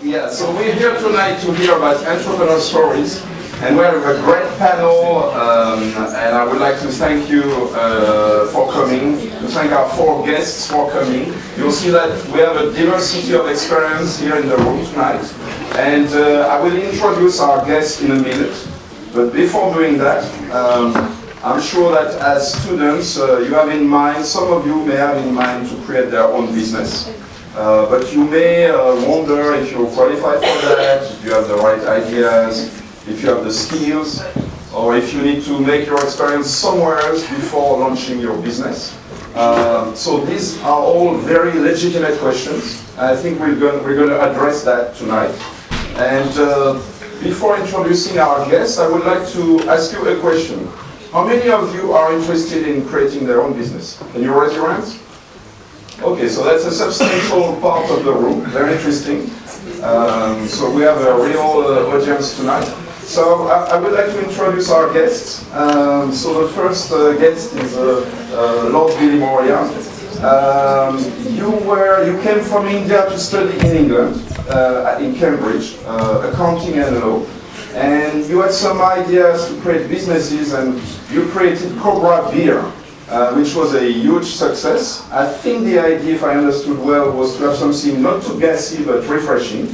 Yeah, so we're here tonight to hear about entrepreneur stories, and we have a great panel, and I would like to thank you for coming, to thank our 4 guests for coming. You'll see that we have a diversity of experience here in the room tonight, and I will introduce our guests in a minute, but before doing that, I'm sure that as students you have in mind, some of you may have in mind to create their own business. But you may wonder if you're qualified for that, if you have the right ideas, if you have the skills, or if you need to make your experience somewhere else before launching your business. So these are all very legitimate questions. I think we're going to address that tonight. And before introducing our guests, I would like to ask you a question. How many of you are interested in creating their own business? Can you raise your hands? Okay, so that's a substantial part of the room, very interesting. So we have a real audience tonight. So I would like to introduce our guests. So the first guest is Lord Billy Moria. You came from India to study in England, in Cambridge, accounting and law. And you had some ideas to create businesses, and you created Cobra Beer, which was a huge success. I think the idea, if I understood well, was to have something not too gassy but refreshing,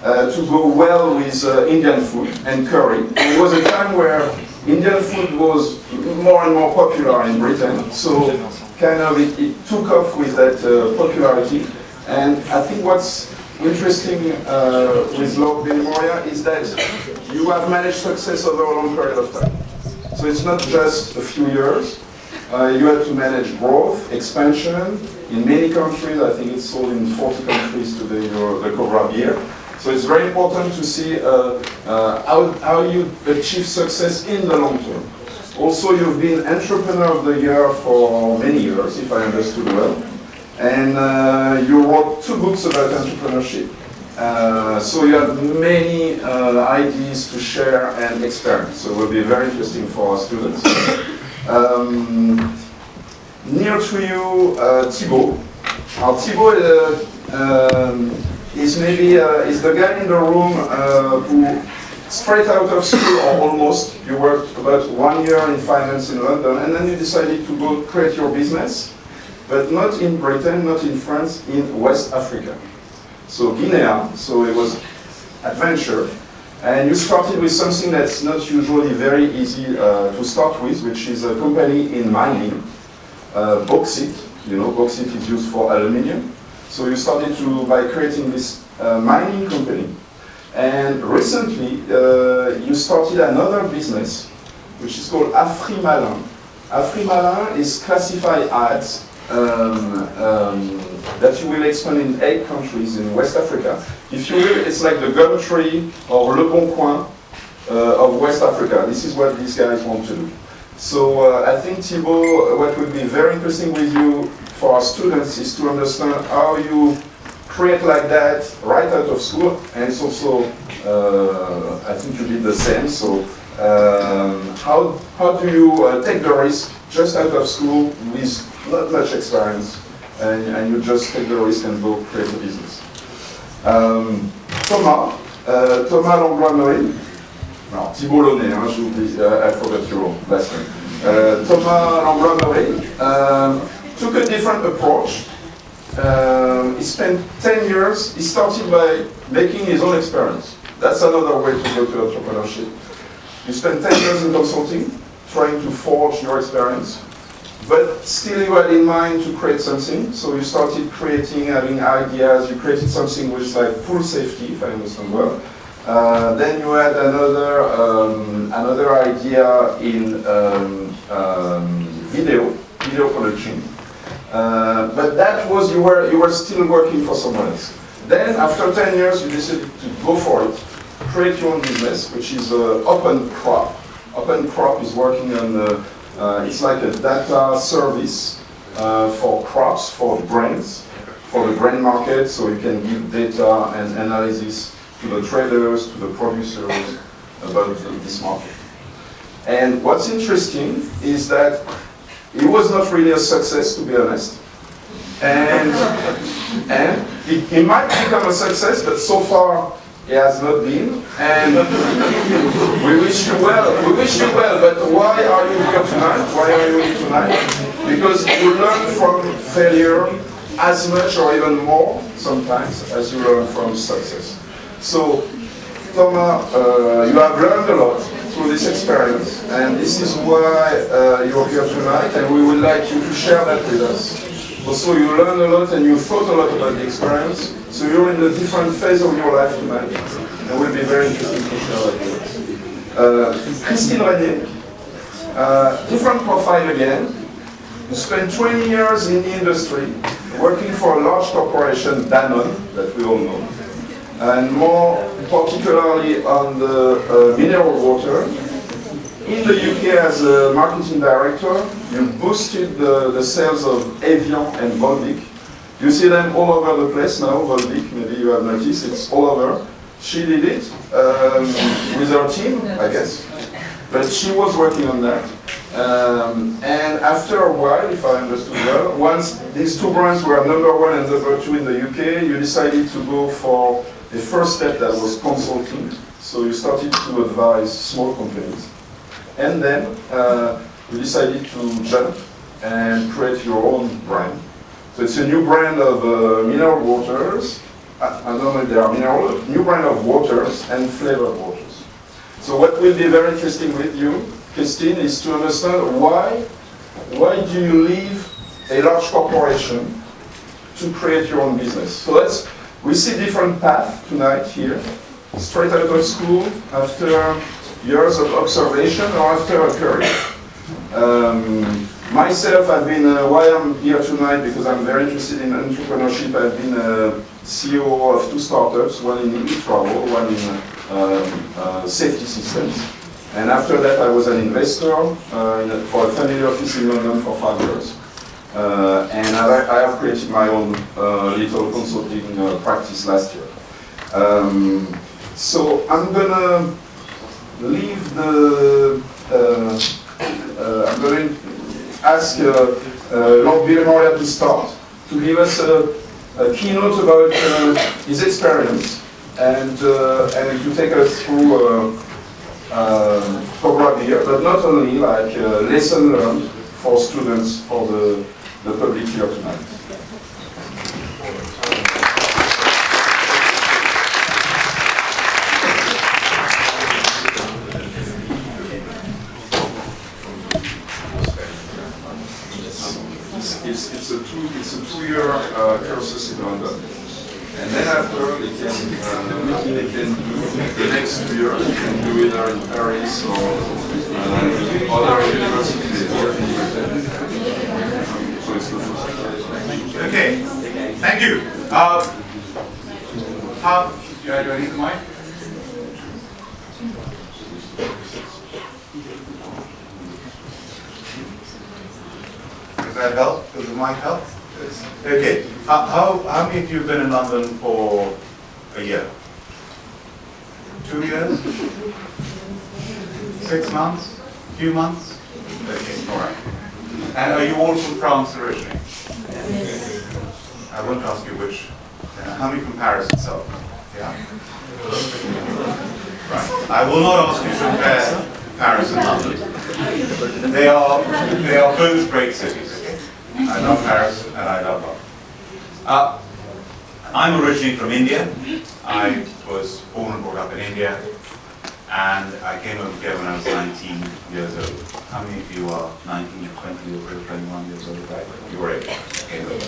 to go well with Indian food and curry. It was a time where Indian food was more and more popular in Britain, so kind of it took off with that popularity. And I think what's interesting with Lord Billy Moria is that you have managed success over a long period of time. So it's not just a few years. You had to manage growth, expansion in many countries. I think it's sold in 40 countries today, the Cobra beer. So it's very important to see how you achieve success in the long term. Also, you've been Entrepreneur of the Year for many years, if I understood well. And you wrote 2 books about entrepreneurship. So you have many ideas to share and experience. So it will be very interesting for our students. Near to you, Thibaut. Now, Thibaut is the guy in the room who, straight out of school, or almost, you worked about 1 year in finance in London, and then you decided to go create your business, but not in Britain, not in France, in West Africa. So Guinea, so it was adventure. And you started with something that's not usually very easy to start with, which is a company in mining, bauxite. You know, bauxite is used for aluminium. So you started by creating this mining company. And recently, you started another business, which is called Afrimalin. Afrimalin is classified ads that you will expand in 8 countries in West Africa. If you will, it's like the Gumtree or Le Bon Coin of West Africa. This is what these guys want to do. So I think, Thibaut, what would be very interesting with you for our students is to understand how you create like that right out of school. And it's also, I think you did the same. So how do you take the risk just out of school with not much experience, and you just take the risk and go create a business? Thomas Langlois-Meurinne. Non, Thibaut Launay, I forgot your last name. Thomas Langlois-Meurinne took a different approach. He spent 10 years, he started by making his own experience. That's another way to go to entrepreneurship. You spent 10 years in consulting, trying to forge your experience. But still you had in mind to create something, so you started creating, having ideas, you created something which is like pool safety, if I understand well. Then you had another idea in video production. But that was, you were still working for someone else. Then after 10 years you decided to go for it, create your own business, which is Open Crop. Open Crop is working on it's like a data service for crops, for brands, for the grain market, so you can give data and analysis to the traders, to the producers about this market. And what's interesting is that it was not really a success, to be honest. and it might become a success, but so far it has not been. And we wish you well. We wish you well. But why are you here tonight? Why are you here tonight? Because you learn from failure as much or even more sometimes as you learn from success. So, Thomas, you have learned a lot through this experience, and this is why you're here tonight, and we would like you to share that with us. Also, you learned a lot and you thought a lot about the experience, so you're in a different phase of your life tonight, and it will be very interesting to share that with us. Christine Renier, different profile again. You spent 20 years in the industry, working for a large corporation, Danone, that we all know, and more particularly on the mineral water. In the UK as a marketing director, you boosted the sales of Evian and Volvic. You see them all over the place now, Volvic, maybe you have noticed, it's all over. She did it with her team, I guess, but she was working on that. And after a while, if I understood well, once these two brands were #1 and #2 in the UK, you decided to go for the first step that was consulting. So you started to advise small companies. And then you decided to jump and create your own brand. So it's a new brand of mineral waters. I don't know if they are mineral, new brand of waters and flavored waters. So what will be very interesting with you, Christine, is to understand why do you leave a large corporation to create your own business. So we see different paths tonight here. Straight out of school, after years of observation, or after a career. Myself, I've been, why I'm here tonight, because I'm very interested in entrepreneurship. I've been a CEO of 2 startups, one in e-travel, one in safety systems. And after that, I was an investor for a family office in London for 5 years. And I have created my own little consulting practice last year. So I'm gonna leave I'm going to ask Langlois-Meurinne to start, to give us a keynote about his experience and to take us through program here, but not only like lesson learned for students, for the public here tonight. It's a two-year courses in London, and then after they can do the next 2 years. They can do either in Paris or other universities. So it's the first. Okay, thank you. Do I need the mic? Does that help? Does the mic help? Yes. Okay. How many of you have been in London for a year? 2 years? 6 months? Few months? Okay, all right. And are you all from France originally? Yes. I won't ask you which. How many from Paris itself? Yeah? Right. I will not ask you to compare Paris and London. They are both great cities. I love Paris and I love London. I'm originally from India. I was born and brought up in India, and I came over here when I was 19 years old. How many of you are 19 or 20 or 21 years old? Right? You were 8. Came over.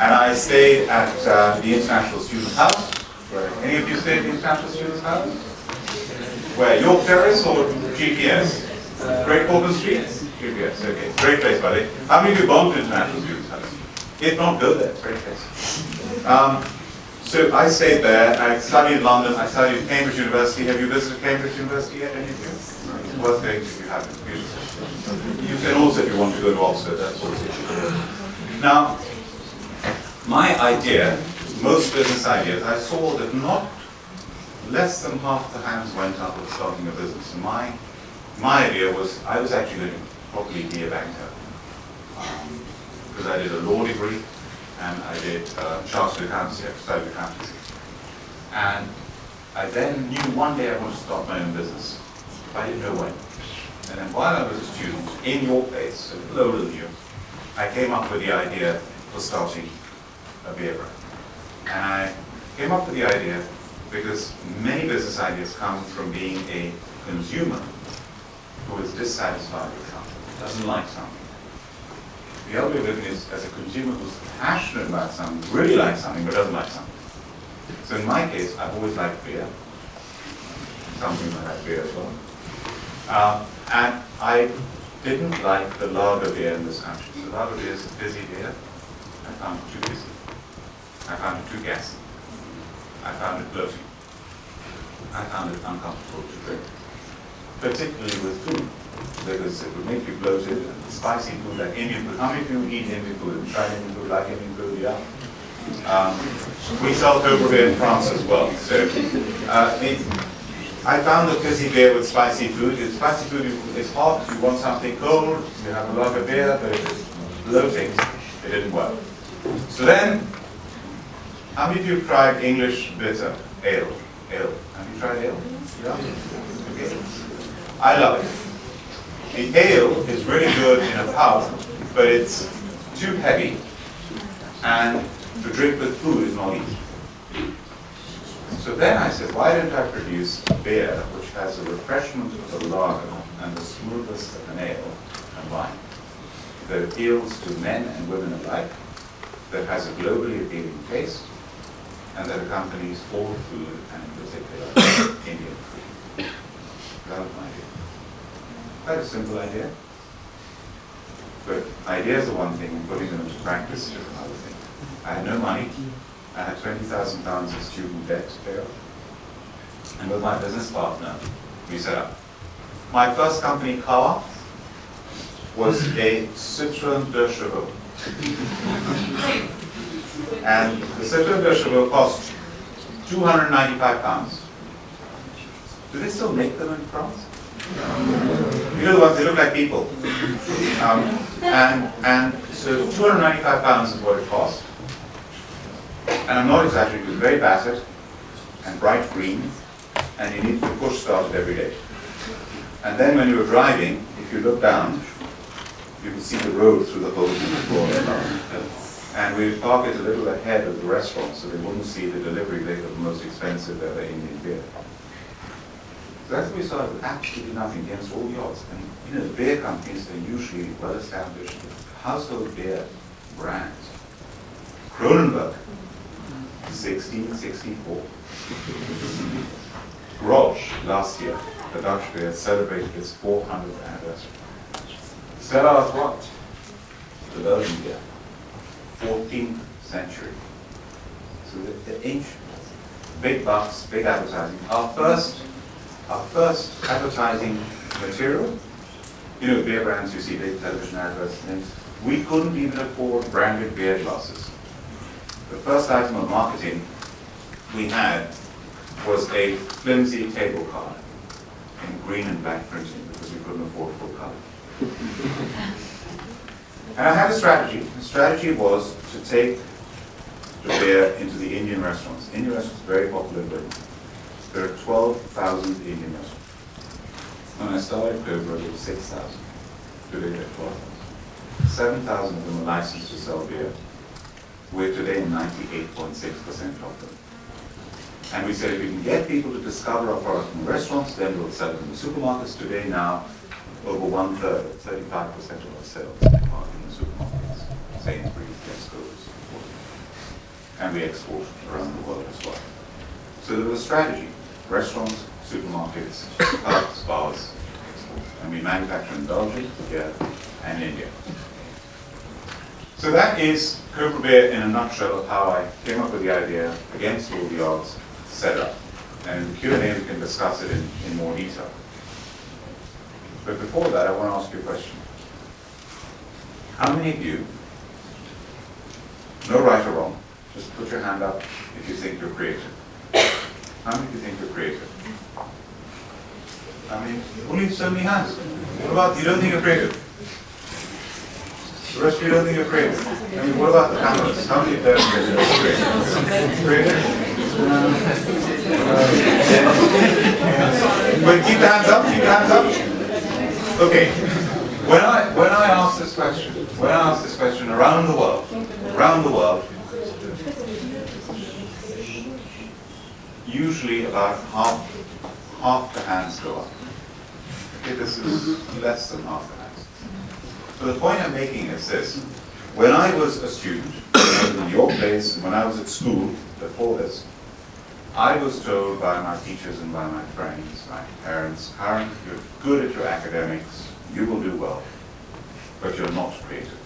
And I stayed at the International Student House. Where any of you stayed at the International Student House? Where? York Terrace or GPS? Great Portland Street? GPS, okay. Great place, buddy. How many of you gone to International Students House? If not, go there. It's a great place. So I stayed there. I studied in London. I studied at Cambridge University. Have you visited Cambridge University yet, any of you? It's worth going if you haven't. Beautiful. You can also, if you want to go to Oxford, that's also true. Now, my idea, most business ideas, I saw that not less than half the hands went up with starting a business. And my idea was, I was actually going to probably be a banker. Because I did a law degree, and I did chartered accountancy, I studied accountancy. And I then knew one day I wanted to start my own business, but I didn't know when. And then while I was a student, in your place, a little older than you, I came up with the idea for starting a beer brand. And I came up with the idea because many business ideas come from being a consumer who is dissatisfied with something, doesn't like something. The other way of living is as a consumer who's passionate about something, really likes something, but doesn't like something. So in my case, I've always liked beer. Some people like beer as well. And I didn't like the lager beer in this country. So lager beer is a fizzy beer. I found it too fizzy. I found it too gassy. I found it bloating. I found it uncomfortable to drink, particularly with food, because it would make you bloated. And spicy food, like Indian food. How many of you eat Indian food? Try Indian food, like Indian food? Yeah. We sell cobra beer in France as well. So I found the fizzy beer with spicy food. Spicy food is hot. You want something cold. You have a lager beer, but if it's bloating, it didn't work. So then, how many of you have tried English bitter ale? Ale. Have you tried ale? Yeah. Okay. I love it. The ale is really good in a pub, but it's too heavy, and to drink with food is not easy. So then I said, why don't I produce a beer which has the refreshment of a lager and the smoothness of an ale combined, that appeals to men and women alike, that has a globally appealing taste, and that accompanies all food, and in particular Indian food. That was my idea. Quite a simple idea. But ideas are one thing, and putting them into practice is another thing. I had no money. I had £20,000 of student debt to pay off. And with my business partner, we set up. My first company, car, was a Citroën de Chevaux. And the Citroën de Chevaux cost £295. Do they still make them in France? You know the ones, they look like people. And so £295 is what it cost. And I'm not exaggerating, it was very battered and bright green, and you needed to push start it every day. And then when you were driving, if you look down, you could see the road through the holes in the floor. And we would park it a little ahead of the restaurant so they wouldn't see the delivery late of the most expensive ever Indian beer. So that's what we started with absolutely nothing against all the odds. And you know, the beer companies are usually well-established household beer brands. Kronenberg, 1664. Roche, last year, the Dutch beer, celebrated its 400th anniversary. Stella Artois, the Belgian beer, 14th century. So they're ancient. Big bucks, big advertising. Our first advertising material, you know, beer brands, you see big television adverts and things. We couldn't even afford branded beer glasses. The first item of marketing we had was a flimsy table card in green and black printing because we couldn't afford full color. And I had a strategy. The strategy was to take the beer into the Indian restaurants. Indian restaurants are very popular in Britain. There are 12,000 Indian restaurants. When I started Cobra, there were 6,000. Today there are 12,000. 7,000 of them are licensed to sell beer. We're today 98.6% of them. And we said if we can get people to discover our product in the restaurants, then we'll sell it in the supermarkets. Today now, over 1/3, 35% of our sales are in the supermarkets. Sainsbury's, Tesco's, and we export around the world as well. So there was a strategy: restaurants, supermarkets, pubs, bars, export. And we manufacture in Belgium, here, and India. So that is Cobra Beer in a nutshell of how I came up with the idea, against all the odds, set up. And in the Q&A we can discuss it in more detail. But before that, I want to ask you a question. How many of you, no right or wrong, just put your hand up if you think you're creative. How many of you think you're creative? I mean, only so many hands. What about, you don't think you're creative? The rest of you don't think you're creative. I mean, what about the panelists? How many of them are creative? But keep the hands up, keep the hands up. Okay. When I ask this question around the world, usually about half the hands go up. Okay, this is less than half the hands. So the point I'm making is this. When I was a student, when I was in your place, and when I was at school before this, I was told by my teachers and by my friends, my parents, Karen, you're good at your academics, you will do well, but you're not creative.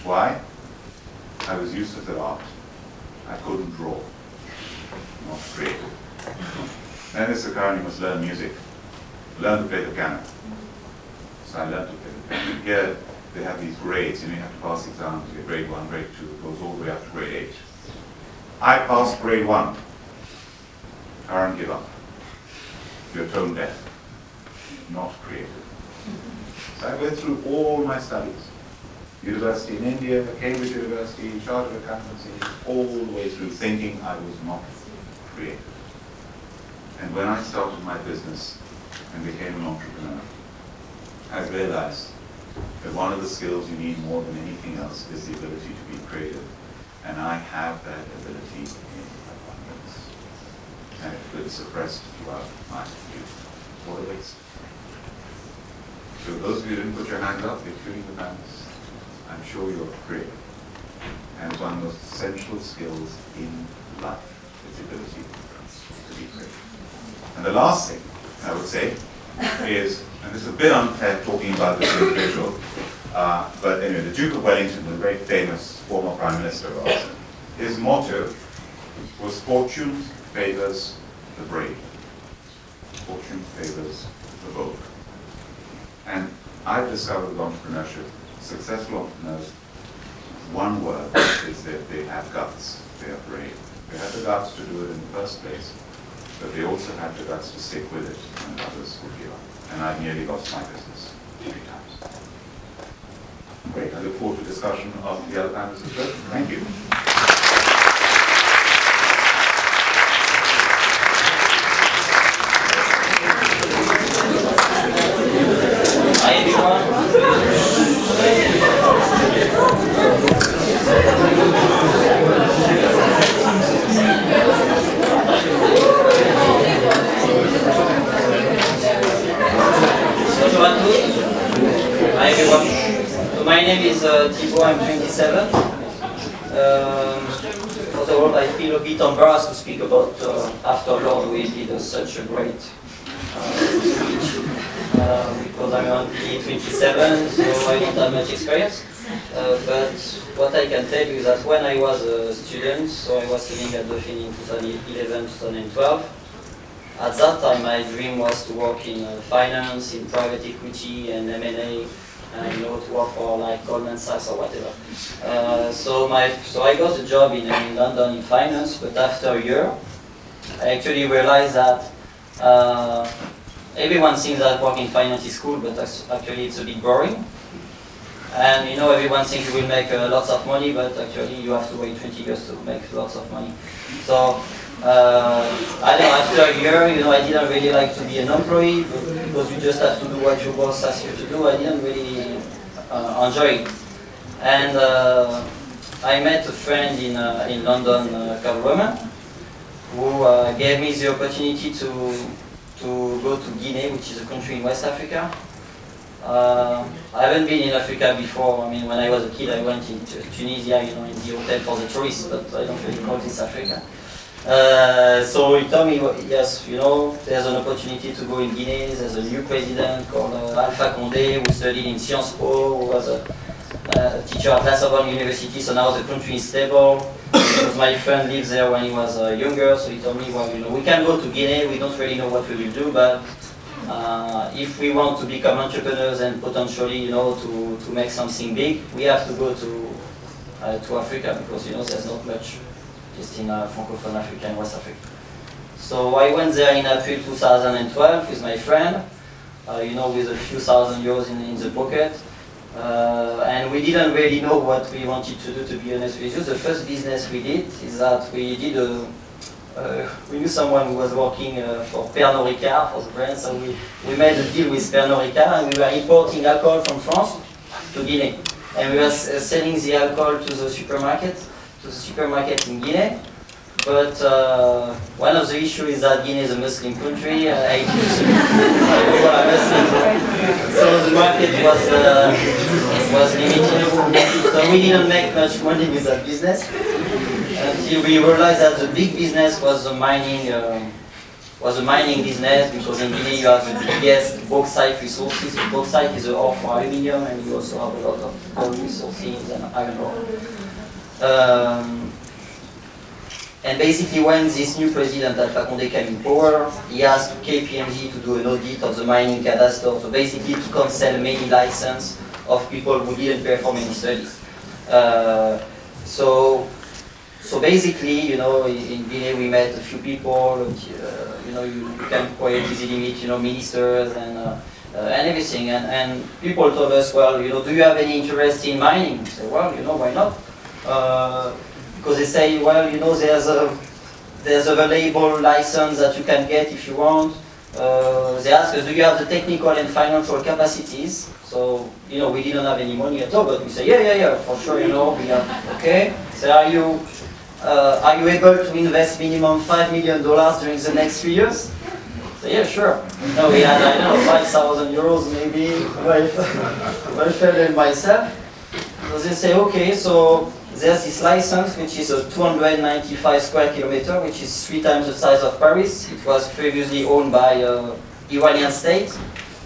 Why? I was useless at art. I couldn't draw. Not creative. Then they said, Karen, you must learn music. Learn to play the piano. So I learned to play the piano. Here, they have these grades, you have to pass exams, you get grade 1, grade 2, it goes all the way up to grade 8. I passed grade 1. Karen, give up. You're tone deaf. Not creative. So I went through all my studies. University in India, Cambridge University, chartered accountancy, all the way through thinking I was not creative. And when I started my business and became an entrepreneur, I realized that one of the skills you need more than anything else is the ability to be creative. And I have that ability in abundance. And it's been suppressed throughout my youth. What a waste. So those of you who didn't put your hands up, including the panelists, I'm sure you're creative. And it's one of the most essential skills in life, is the ability to be creative. And the last thing I would say is, and this is a bit unfair talking about this individual, but anyway, the Duke of Wellington, the very famous former Prime Minister of ours, his motto was fortune favors the brave. Fortune favors the bold. And I've discovered with entrepreneurship, successful entrepreneurs, one word is that they have guts, they are brave. They have the guts to do it in the first place, but they also have the guts to stick with it when others would give up. And I've nearly lost my business 3 times. Great, I look forward to discussion of the other panelists as well. Thank you. Hi everyone. Hi everyone. So my name is Thibaut, I'm 27. For the world, I feel a bit embarrassed to speak about after Lord we did such a great speech. Because I'm only 27, so I don't have much experience. But what I can tell you is that when I was a student, so I was studying at Dauphine in 2011-2012, at that time my dream was to work in finance, in private equity and M&A, and to work for like Goldman Sachs or whatever. So I got a job in London in finance, but after a year, I actually realized that everyone thinks that working in finance is cool, but actually it's a bit boring. And everyone thinks you will make lots of money, but actually you have to wait 20 years to make lots of money. So I don't know, after a year, I didn't really like to be an employee, because you just have to do what your boss asks you to do. I didn't really enjoy it. And I met a friend in London, Langlois-Meurinne, who gave me the opportunity to go to Guinea, which is a country in West Africa. I haven't been in Africa before. I mean, when I was a kid, I went into Tunisia, in the hotel for the tourists, but I don't really call this Africa. So he told me, yes, there's an opportunity to go in Guinea. There's a new president called Alpha Condé, who studied in Sciences Po, who was a teacher at La Sorbonne University, so now the country is stable. Because my friend lives there when he was younger, so he told me, well, we can go to Guinea, we don't really know what we will do, but if we want to become entrepreneurs and potentially, to make something big, we have to go to Africa, because, there's not much just in Francophone Africa and West Africa. So I went there in April 2012 with my friend, with a few thousand euros in the pocket. And we didn't really know what we wanted to do, to be honest with you. The first business we did is that we did we knew someone who was working for Pernod Ricard, for the brand, so we made a deal with Pernod Ricard, and we were importing alcohol from France to Guinea. And we were selling the alcohol to the supermarket in Guinea. But one of the issues is that Guinea is a Muslim country, 80% people are Muslim, so the market was limited. So we didn't make much money with that business until we realized that the big business was the mining business, because in Guinea you have the biggest bauxite resources. The bauxite is the ore for aluminium, and you also have a lot of gold resources and iron ore. And basically, when this new president Alpha Condé came in power, he asked KPMG to do an audit of the mining cadastre, so basically to cancel many licenses of people who didn't perform any studies. So basically, you know, in Guinea we met a few people, you know, you can quite easily meet, you know, ministers and everything, and people told us, well, you know, do you have any interest in mining? We said, well, you know, why not? Because they say, well, you know, there's a valuable license that you can get if you want. They ask us, do you have the technical and financial capacities? So, you know, we didn't have any money at all, but we say, yeah, for sure, you know, we have, okay. So are you able to invest minimum $5 million during the next 3 years? So yeah, sure. No, we had, I don't know, 5,000 euros maybe, welfare and myself. So they say, okay, so there's this license, which is a 295 square kilometer, which is 3 times the size of Paris. It was previously owned by Iranian state,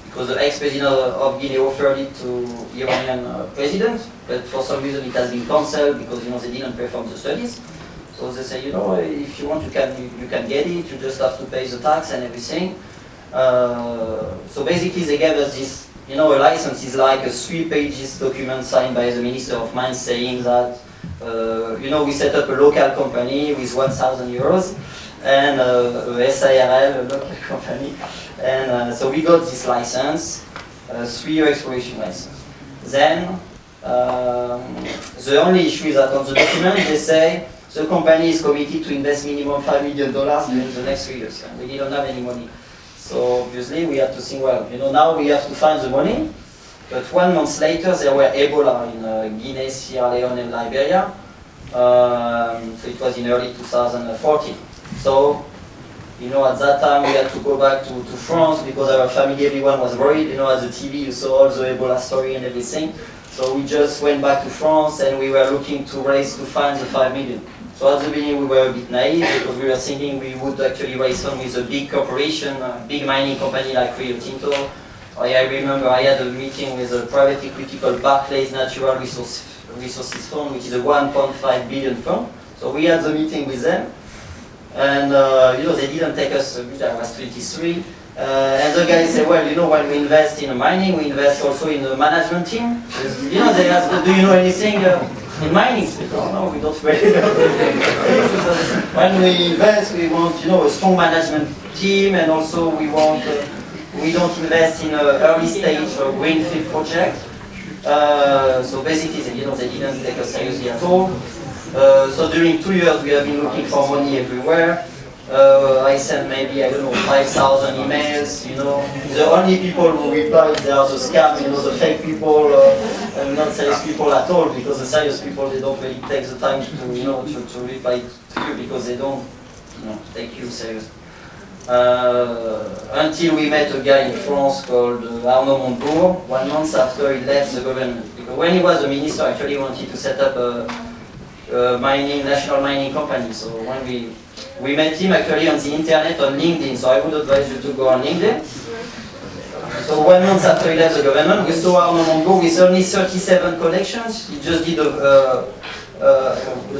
because the ex-president of Guinea offered it to Iranian president, but for some reason it has been cancelled because, you know, they didn't perform the studies. So they say, you know, if you want, you can get it. You just have to pay the tax and everything. So basically, they gave us this, you know, a license is like a 3-page document signed by the Minister of Mines saying that, you know, we set up a local company with 1,000 euros and a SIRL, a local company. And so we got this license, 3-year exploration license. Then the only issue is that on the document they say the company is committed to invest minimum $5 million during the next 3 years. And we didn't have any money. So obviously we had to think, well, you know, now we have to find the money. But 1 month later, there were Ebola in Guinea, Sierra Leone, and Liberia. So it was in early 2014. So, you know, at that time we had to go back to France because our family, everyone was worried. You know, at the TV you saw all the Ebola story and everything. So we just went back to France and we were looking to find the 5 million. So at the beginning we were a bit naive because we were thinking we would actually raise funds with a big corporation, a big mining company like Rio Tinto. I remember I had a meeting with a private equity called Barclays Natural Resources Fund, which is a 1.5 billion fund. So we had the meeting with them, and you know, they didn't take us. I was 23, and the guy said, well, you know, when we invest in mining, we invest also in the management team. You know, they asked, do you know anything in mining? Oh, no, we don't really know. When we invest, we want, you know, a strong management team, and also we want. We don't invest in an early stage or greenfield project. So basically, you know, they didn't take us seriously at all. So during 2 years, we have been looking for money everywhere. I sent maybe, I don't know, 5,000 emails, you know. The only people who reply, they are the scam, you know, the fake people, and not serious people at all, because the serious people, they don't really take the time to, you know, to reply to you because they don't, you know, take you seriously. Until we met a guy in France called Arnaud Montebourg, 1 month after he left the government. Because when he was a minister, actually he wanted to set up a national mining company. So when we met him actually on the internet, on LinkedIn, so I would advise you to go on LinkedIn. So 1 month after he left the government, we saw Arnaud Montebourg with only 37 connections. He just did the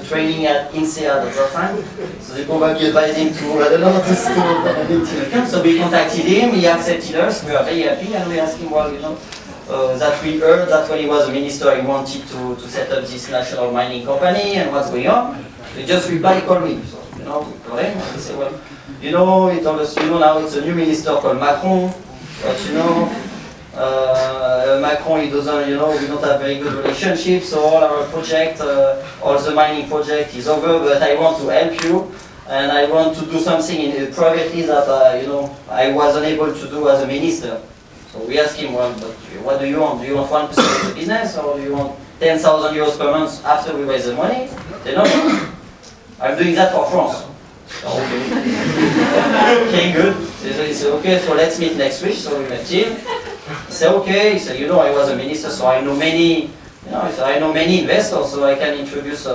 training at INSEAD at that time. So they probably advised him to, I don't know, to LinkedIn. So we contacted him, he accepted us, we were very happy, and we asked him, well, you know, that we heard that when he was a minister he wanted to set up this national mining company and what's going on. He just replied, call me. So, you know, we call him and he said, well, you know, he told us, you know, now it's a new minister called Macron, but you know, Macron, he doesn't, you know, we don't have very good relationships, so all our project, all the mining project is over, but I want to help you, and I want to do something privately that, you know, I wasn't able to do as a minister. So we asked him, well, but what do you want? Do you want 1% of the business, or do you want 10,000 euros per month after we raise the money? They don't know. I'm doing that for France. Okay, good. He said, okay, so let's meet next week. So we met him. He said, okay. He said, you know, I was a minister, so I know many, you know, I know many investors, so I can introduce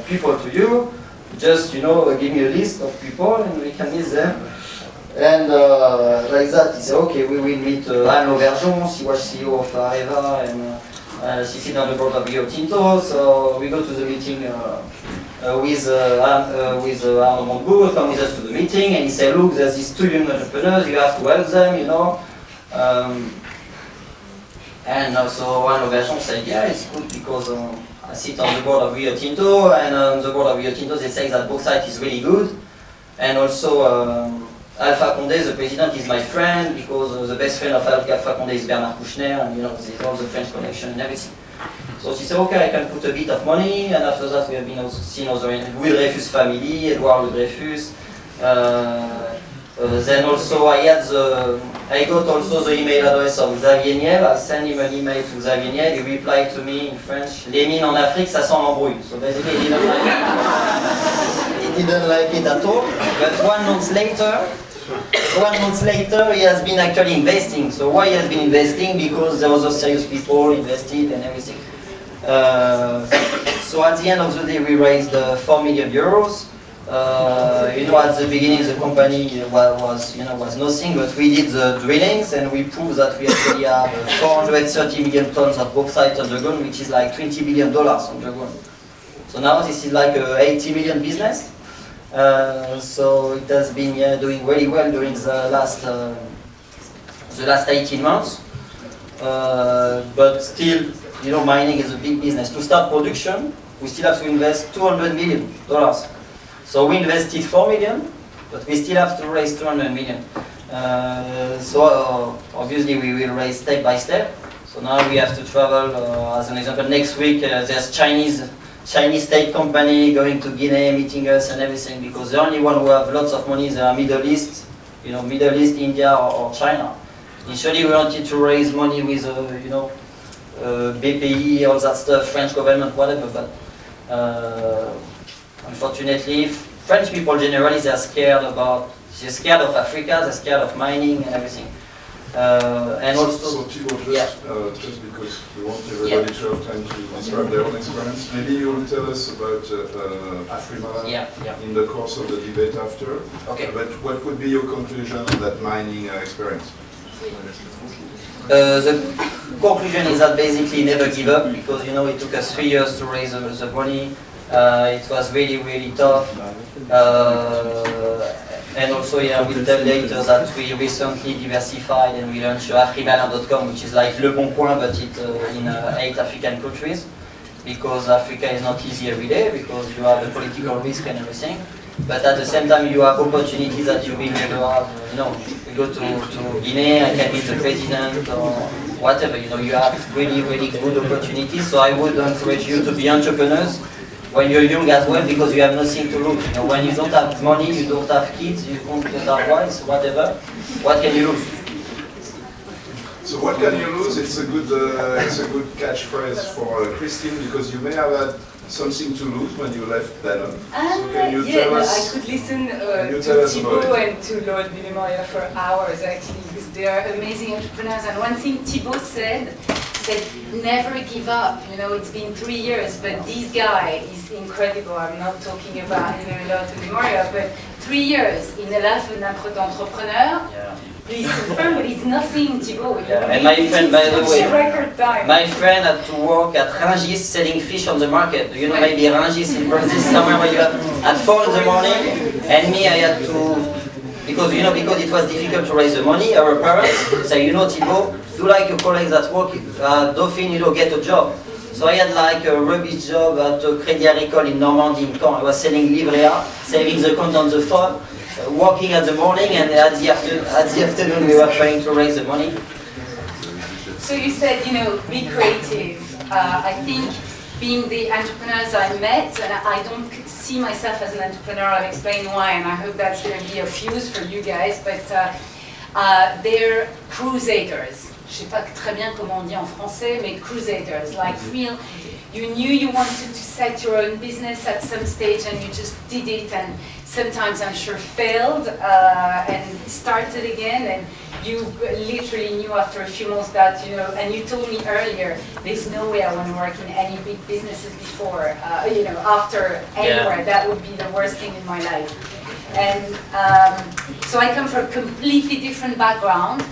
people to you. Just, you know, give me a list of people, and we can meet them. And like that, he said, okay, we will meet Langlois-Meurinne. She was CEO of Areva, and she sits on the board of Rio Tinto. So we go to the meeting with Armand Bourg, come with us to the meeting, and he said, look, there's these 2 young entrepreneurs, you have to help them, you know. And so Langlois-Meurinne said, yeah, it's good because I sit on the board of Rio Tinto, and on the board of Rio Tinto they say that bauxite is really good, and also Alpha Condé, the president, is my friend because the best friend of Alpha Condé is Bernard Kouchner, and you know, all the French connection and everything. So she said, okay, I can put a bit of money, and after that we have been also seen other Will Dreyfus family, Edouard Dreyfus. Then also I got also the email address of Xavier Niel. I sent him an email to Xavier Niel. He replied to me in French, les mines en Afrique, ça sent l'embrouille. So basically he didn't like it at all. But 1 month later, he has been actually investing. So why he has been investing? Because there was other serious people invested and everything. So at the end of the day, we raised 4 million euros. You know, at the beginning, the company was nothing, but we did the drillings and we proved that we actually have 430 million tons of bauxite underground, which is like $20 billion underground. So now this is like a 80 million business. So it has been doing really well during the last 18 months. But still, you know, mining is a big business. To start production, we still have to invest $200 million. So we invested 4 million, but we still have to raise 200 million. So obviously we will raise step by step. So now we have to travel, as an example, next week there's Chinese state company going to Guinea, meeting us and everything, because the only one who have lots of money is Middle East, you know, Middle East, India or China. Initially we wanted to raise money with, you know, BPI, all that stuff, French government, whatever, but unfortunately, French people generally, they're scared of Africa, they're scared of mining and everything. And also, so Thibaut, just because we want everybody to have time to describe their own experience, maybe you will tell us about Afrima in the course of the debate after. Okay. But what would be your conclusion on that mining experience? The conclusion is that basically never give up, because you know it took us 3 years to raise the money. It was really, really tough. And also, yeah, we'll tell later that we recently diversified and we launched afrimalin.com, which is like Le Bon Coin, but it in 8 African countries, because Africa is not easy every day, because you have the political risk and everything. But at the same time, you have opportunities that you will never have. You know, you go to Guinea, I can meet the president or whatever. You know, you have really, really good opportunities. So I would encourage you to be entrepreneurs when you're young as well, because you have nothing to lose. You know, when you don't have money, you don't have kids, you don't have wives, whatever. What can you lose? So what can you lose? It's a good catchphrase for Christine, because you may have had something to lose when you left Danone. So can you tell us? I could listen to Thibaut and to Lord Villemoria for hours actually, because they are amazing entrepreneurs. And one thing Thibaut said never give up. You know, it's been 3 years, but this guy is incredible. I'm not talking about Lord Villemoria, but 3 years in the life of an entrepreneur. Yeah. Please confirm, but it's nothing, Thibaut. Yeah. And my friend, by the way, record time. My friend had to work at Rungis selling fish on the market. You know, maybe Rungis in Brazil, somewhere where you have at 4 in the morning, and me, I had to, because it was difficult to raise the money, our parents say, you know, Thibaut, do like your colleagues that work at Dauphine, you know, get a job. So I had like a rubbish job at Crédit Agricole in Normandy, in Caen. I was selling livret A, saving the account on the phone, working at the morning, and at the afternoon we were trying to raise the money. So you said, you know, be creative. I think being the entrepreneurs I met, and I don't see myself as an entrepreneur, I'll explain why, and I hope that's going to be a fuse for you guys, but they're crusaders. Je sais pas très bien comment on dit en français, mais crusaders, like real, you knew you wanted to set your own business at some stage and you just did it, and sometimes I'm sure failed and started again, and you literally knew after a few months that, you know, and you told me earlier, there's no way I want to work in any big businesses before, you know, after anywhere, that would be the worst thing in my life. And so I come from a completely different background.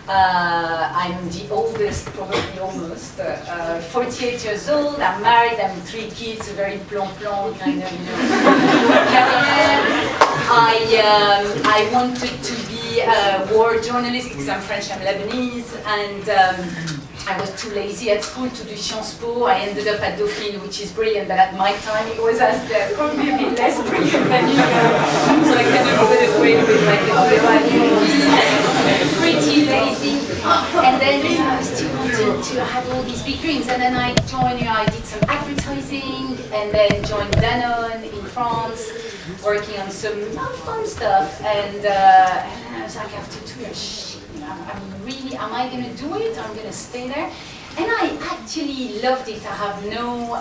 I'm the oldest, probably almost, 48 years old, I'm married, I'm 3 kids, a very plan-plan kind of, you know, career. I wanted to be a war journalist because I'm French, I'm Lebanese, and I was too lazy at school to do Sciences Po. I ended up at Dauphine, which is brilliant, but at my time it was probably a bit less brilliant than you know. So I kind of put it away with like pretty lazy. And then I still wanted to have all these big dreams. And then I joined, you know, I did some advertising, and then joined Danone in France, working on some fun stuff. And I was like, after 2 years, I'm really, am I going to do it? I'm going to stay there? And I actually loved it. I have no,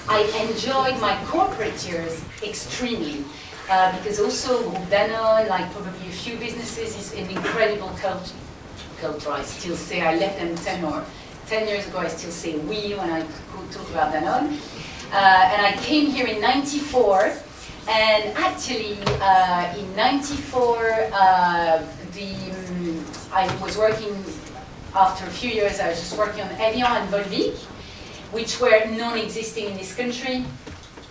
I enjoyed my corporate years extremely. Because also Danone, like probably a few businesses, is an incredible culture. I still say, I left them 10 years ago, I still say we when I talk about Danone. And I came here in '94, and actually in '94, I was working, after a few years, I was just working on Evian and Volvic, which were non-existing in this country.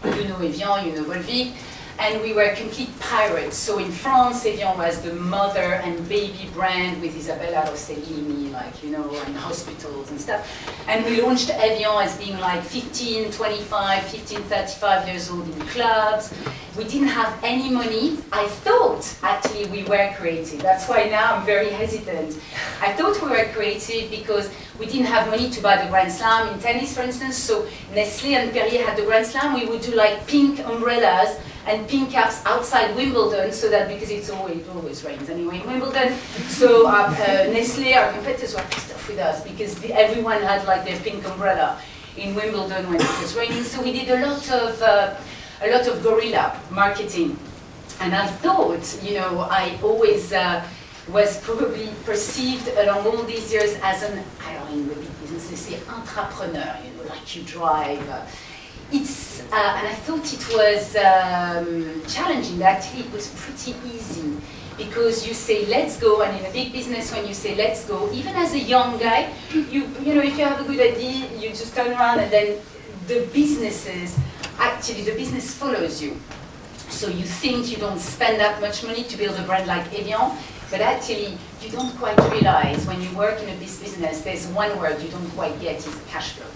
You know Evian, you know Volvic. And we were complete pirates. So in France, Evian was the mother and baby brand with Isabella Rossellini, like, you know, and hospitals and stuff. And we launched Evian as being like 15, 25, 15, 35 years old in clubs. We didn't have any money. I thought, actually, we were creative. That's why now I'm very hesitant. I thought we were creative because we didn't have money to buy the Grand Slam in tennis, for instance. So Nestlé and Perrier had the Grand Slam. We would do like pink umbrellas and pink caps outside Wimbledon, so that because it always rains anyway in Wimbledon. So Nestlé, our competitors, were pissed off with us because everyone had like their pink umbrella in Wimbledon when it was raining. So we did a lot of guerrilla marketing, and I thought, you know, I always was probably perceived along all these years as an, I don't know, in the big business they say entrepreneur, you know, like you drive. And I thought it was challenging. Actually, it was pretty easy because you say let's go, and in a big business, when you say let's go, even as a young guy, you know, if you have a good idea, you just turn around, and then the businesses, actually, the business follows you. So you think you don't spend that much money to build a brand like Evian, but actually, you don't quite realize when you work in a business, there's one word you don't quite get, is cash flow.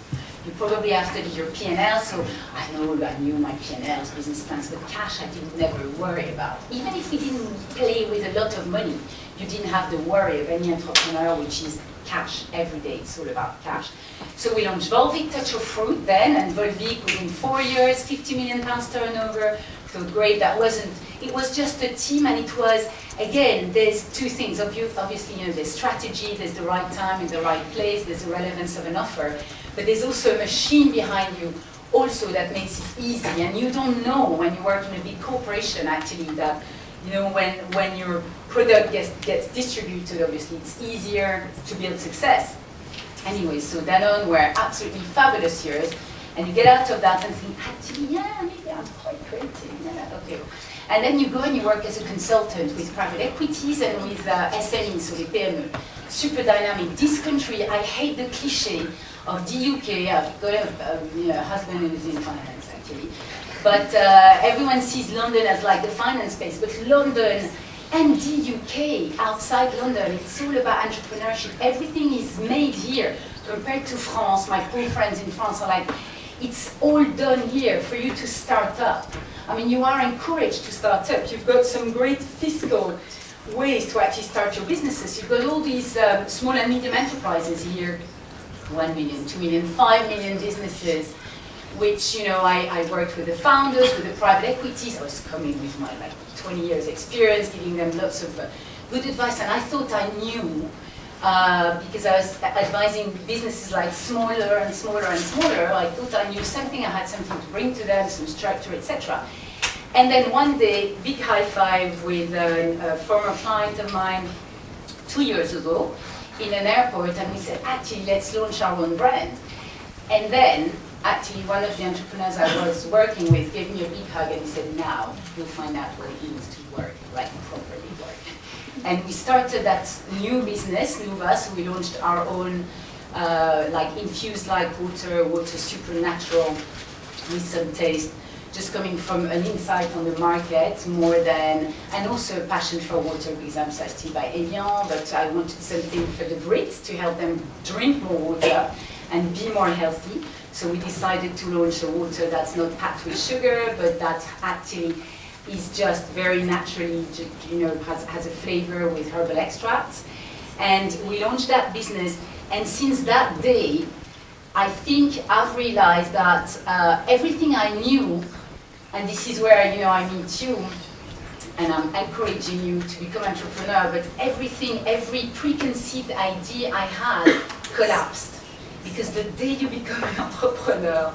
You probably have studied your P&L, so I knew my P&Ls, business plans, but cash I didn't never worry about. Even if we didn't play with a lot of money, you didn't have the worry of any entrepreneur, which is cash every day. It's all about cash. So we launched Volvic Touch of Fruit then, and Volvic within 4 years, 50 million pounds turnover. Thought great, that wasn't, it was just a team, and it was, again, there's two things. Obviously, you know, there's strategy, there's the right time in the right place, there's the relevance of an offer, but there's also a machine behind you also that makes it easy. And you don't know when you work in a big corporation, actually, that, you know, when your product gets distributed, obviously, it's easier to build success. Anyway, so Danone were absolutely fabulous years. And you get out of that and think, actually, yeah, maybe I'm quite creative. Yeah, okay. And then you go and you work as a consultant with private equities and with SMEs, so the PME. Super dynamic. This country, I hate the cliche of the UK. I've got a husband who's in finance, actually. But everyone sees London as like the finance space. But London and the UK, outside London, it's all about entrepreneurship. Everything is made here compared to France. My poor friends in France are like, it's all done here for you to start up. I mean, you are encouraged to start up. You've got some great fiscal ways to actually start your businesses. You've got all these small and medium enterprises here, 1 million, 2 million, 5 million businesses, which, you know, I worked with the founders, with the private equities. I was coming with my 20 years experience, giving them lots of good advice, and I thought I knew, because I was advising businesses like smaller and smaller and smaller. I thought I knew something, I had something to bring to them, some structure, etc. And then one day, big high five with a former client of mine 2 years ago in an airport, and we said, actually, let's launch our own brand. And then, actually, one of the entrepreneurs I was working with gave me a big hug and he said, now you'll find out what it means to work, like properly work. And we started that new business, Nuva, so we launched our own like infused like water super natural with some taste, just coming from an insight on the market more than, and also a passion for water because I'm thirsty by Evian, but I wanted something for the Brits to help them drink more water and be more healthy. So we decided to launch a water that's not packed with sugar, but that actually is just very naturally, you know, has a flavor with herbal extracts. And we launched that business, and since that day, I think I've realized that everything I knew, and this is where, you know, I meet you, and I'm encouraging you to become an entrepreneur, but everything, every preconceived idea I had collapsed. Because the day you become an entrepreneur,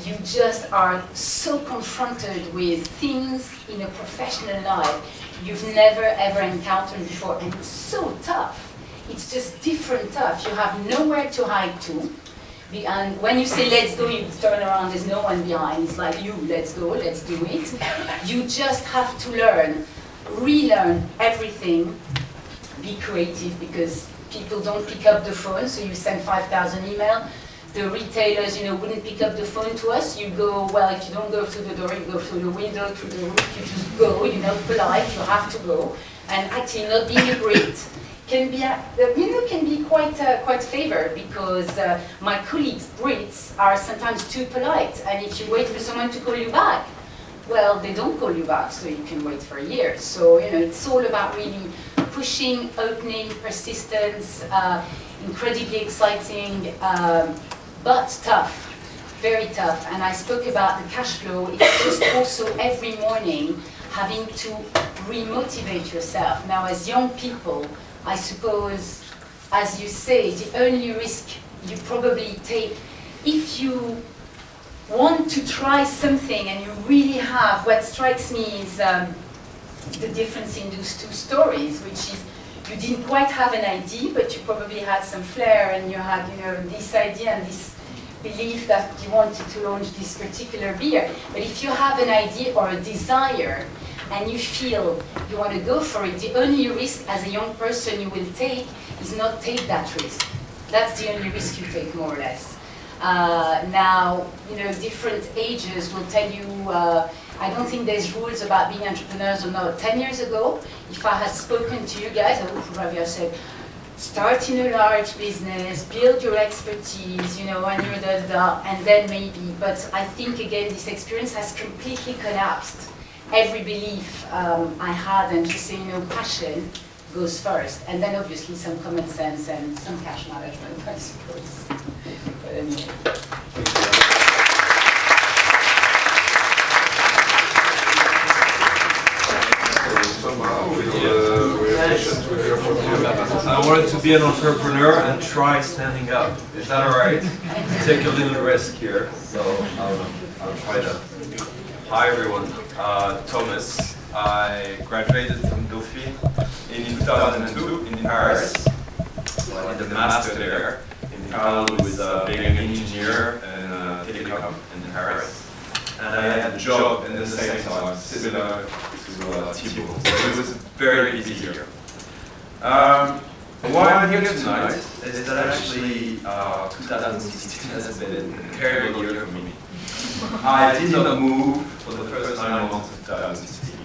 you just are so confronted with things in a professional life you've never ever encountered before, and it's so tough. It's just different tough. You have nowhere to hide to. And when you say let's go, you turn around, there's no one behind. It's like you, let's go, let's do it. You just have to learn, relearn everything, be creative, because people don't pick up the phone, so you send 5,000 emails. The retailers, you know, wouldn't pick up the phone to us. You go, well, if you don't go through the door, you go through the window, through the roof, you just go, you're not polite, you have to go. And actually not being a Brit can be, you know, can be quite favored, because my colleagues, Brits, are sometimes too polite. And if you wait for someone to call you back, well, they don't call you back, so you can wait for years. So, you know, it's all about really pushing, opening, persistence, incredibly exciting, but tough, very tough. And I spoke about the cash flow. It's just also every morning having to re-motivate yourself. Now, as young people, I suppose, as you say, the only risk you probably take, if you want to try something and you really have, what strikes me is the difference in those two stories, which is you didn't quite have an idea, but you probably had some flair, and you had, you know, this idea and this belief that you wanted to launch this particular beer. But if you have an idea or a desire and you feel you want to go for it, the only risk as a young person you will take is not take that risk. That's the only risk you take, more or less. Now, you know, different ages will tell you, I don't think there's rules about being entrepreneurs or not. 10 years ago, if I had spoken to you guys, I would probably have said, start in a large business, build your expertise, you know, and you're and then maybe. But I think, again, this experience has completely collapsed every belief I had, and just saying, you know, passion goes first. And then obviously some common sense and some cash management, I suppose. But anyway. I wanted to be an entrepreneur and try standing up. Is that all right? Take a little risk here, so I'll try that. Hi everyone, Thomas. I graduated from Dauphine in 2002 in Paris. I did a master there in parallel with being an engineer and telecom in Paris. And I had a job in the same time, similar to Thibault. So it was a very busy year. Why I'm here tonight is that actually 2016 has been a terrible year for me. I did not move for the first 9 months of 2016.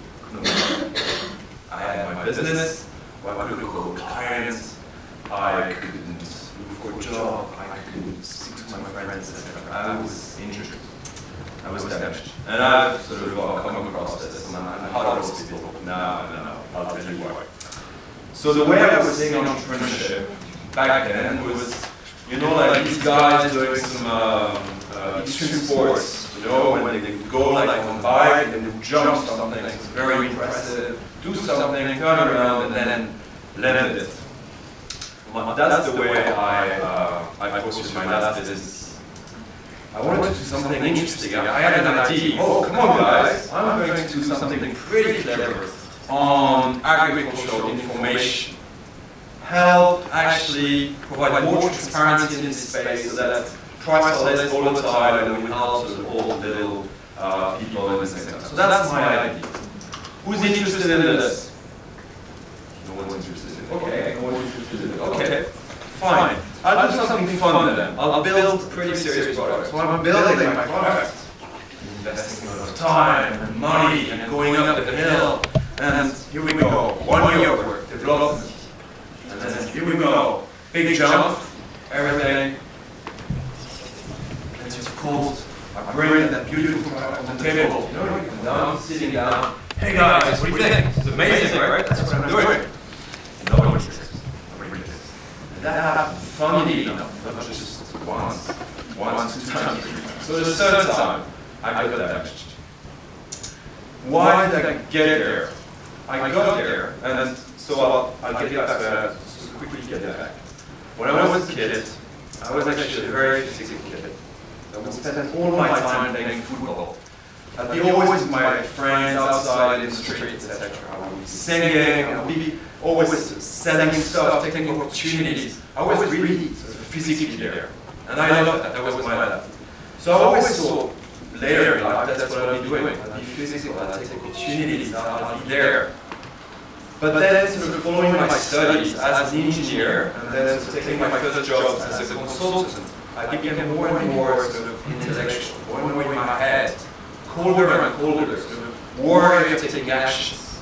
I had my business, I couldn't call clients, I couldn't look for a job, I couldn't speak to my friends, etc. I was injured. I was damaged. And I've sort of come across this, and I'm hard on people. No, I'll tell you why. So the way I was seeing entrepreneurship back then was, you know, like these guys doing some extreme sports, you know, when they go like on a bike and they jump something, it's very impressive, do something, turn around and then land it. That's the way I pursued my last business. I wanted to do something interesting. I had an idea. Oh, come on guys, I'm going to do something pretty clever on agricultural information. Help actually provide more transparency in this space so that prices are less volatile and we help sort of all the little people in the sector. So that's my idea. Who's interested in this? No one's interested in it. Okay, no one's interested in it. Okay, fine. I'll do something fun then. I'll build pretty serious products. So I'm building my product, investing a lot of time and money and going up the hill. And here we go, 1 year of work, development. And then here we go, big jump, everything. And it's cold. I bring that beautiful product on the table. You know, you come down, sitting down. Hey guys, what do you think? It's amazing, right? That's what I'm doing. No one cares. Nobody cares. And that happened funny enough, not just once, 2 times, 3 times. So the third time, I got that message. Why did I get there? I got there, and so I'll get back to quickly get back. When I was a kid, I was actually a very physical kid. I would spend all my time playing football. I'd be always with my friends outside in the streets, etc. I would be singing, I would be always selling stuff, taking opportunities. I was really sort of physically there. And I loved that, that was my life. So I always saw later in life, that's what I'll be doing. I'll be physical, I'll take opportunities, I'll be there. But then sort of following my studies as an engineer, and then sort of taking my first job as a consultant, I became more and more sort of intellectual, more and more in my head, colder and colder, sort of worried of taking actions.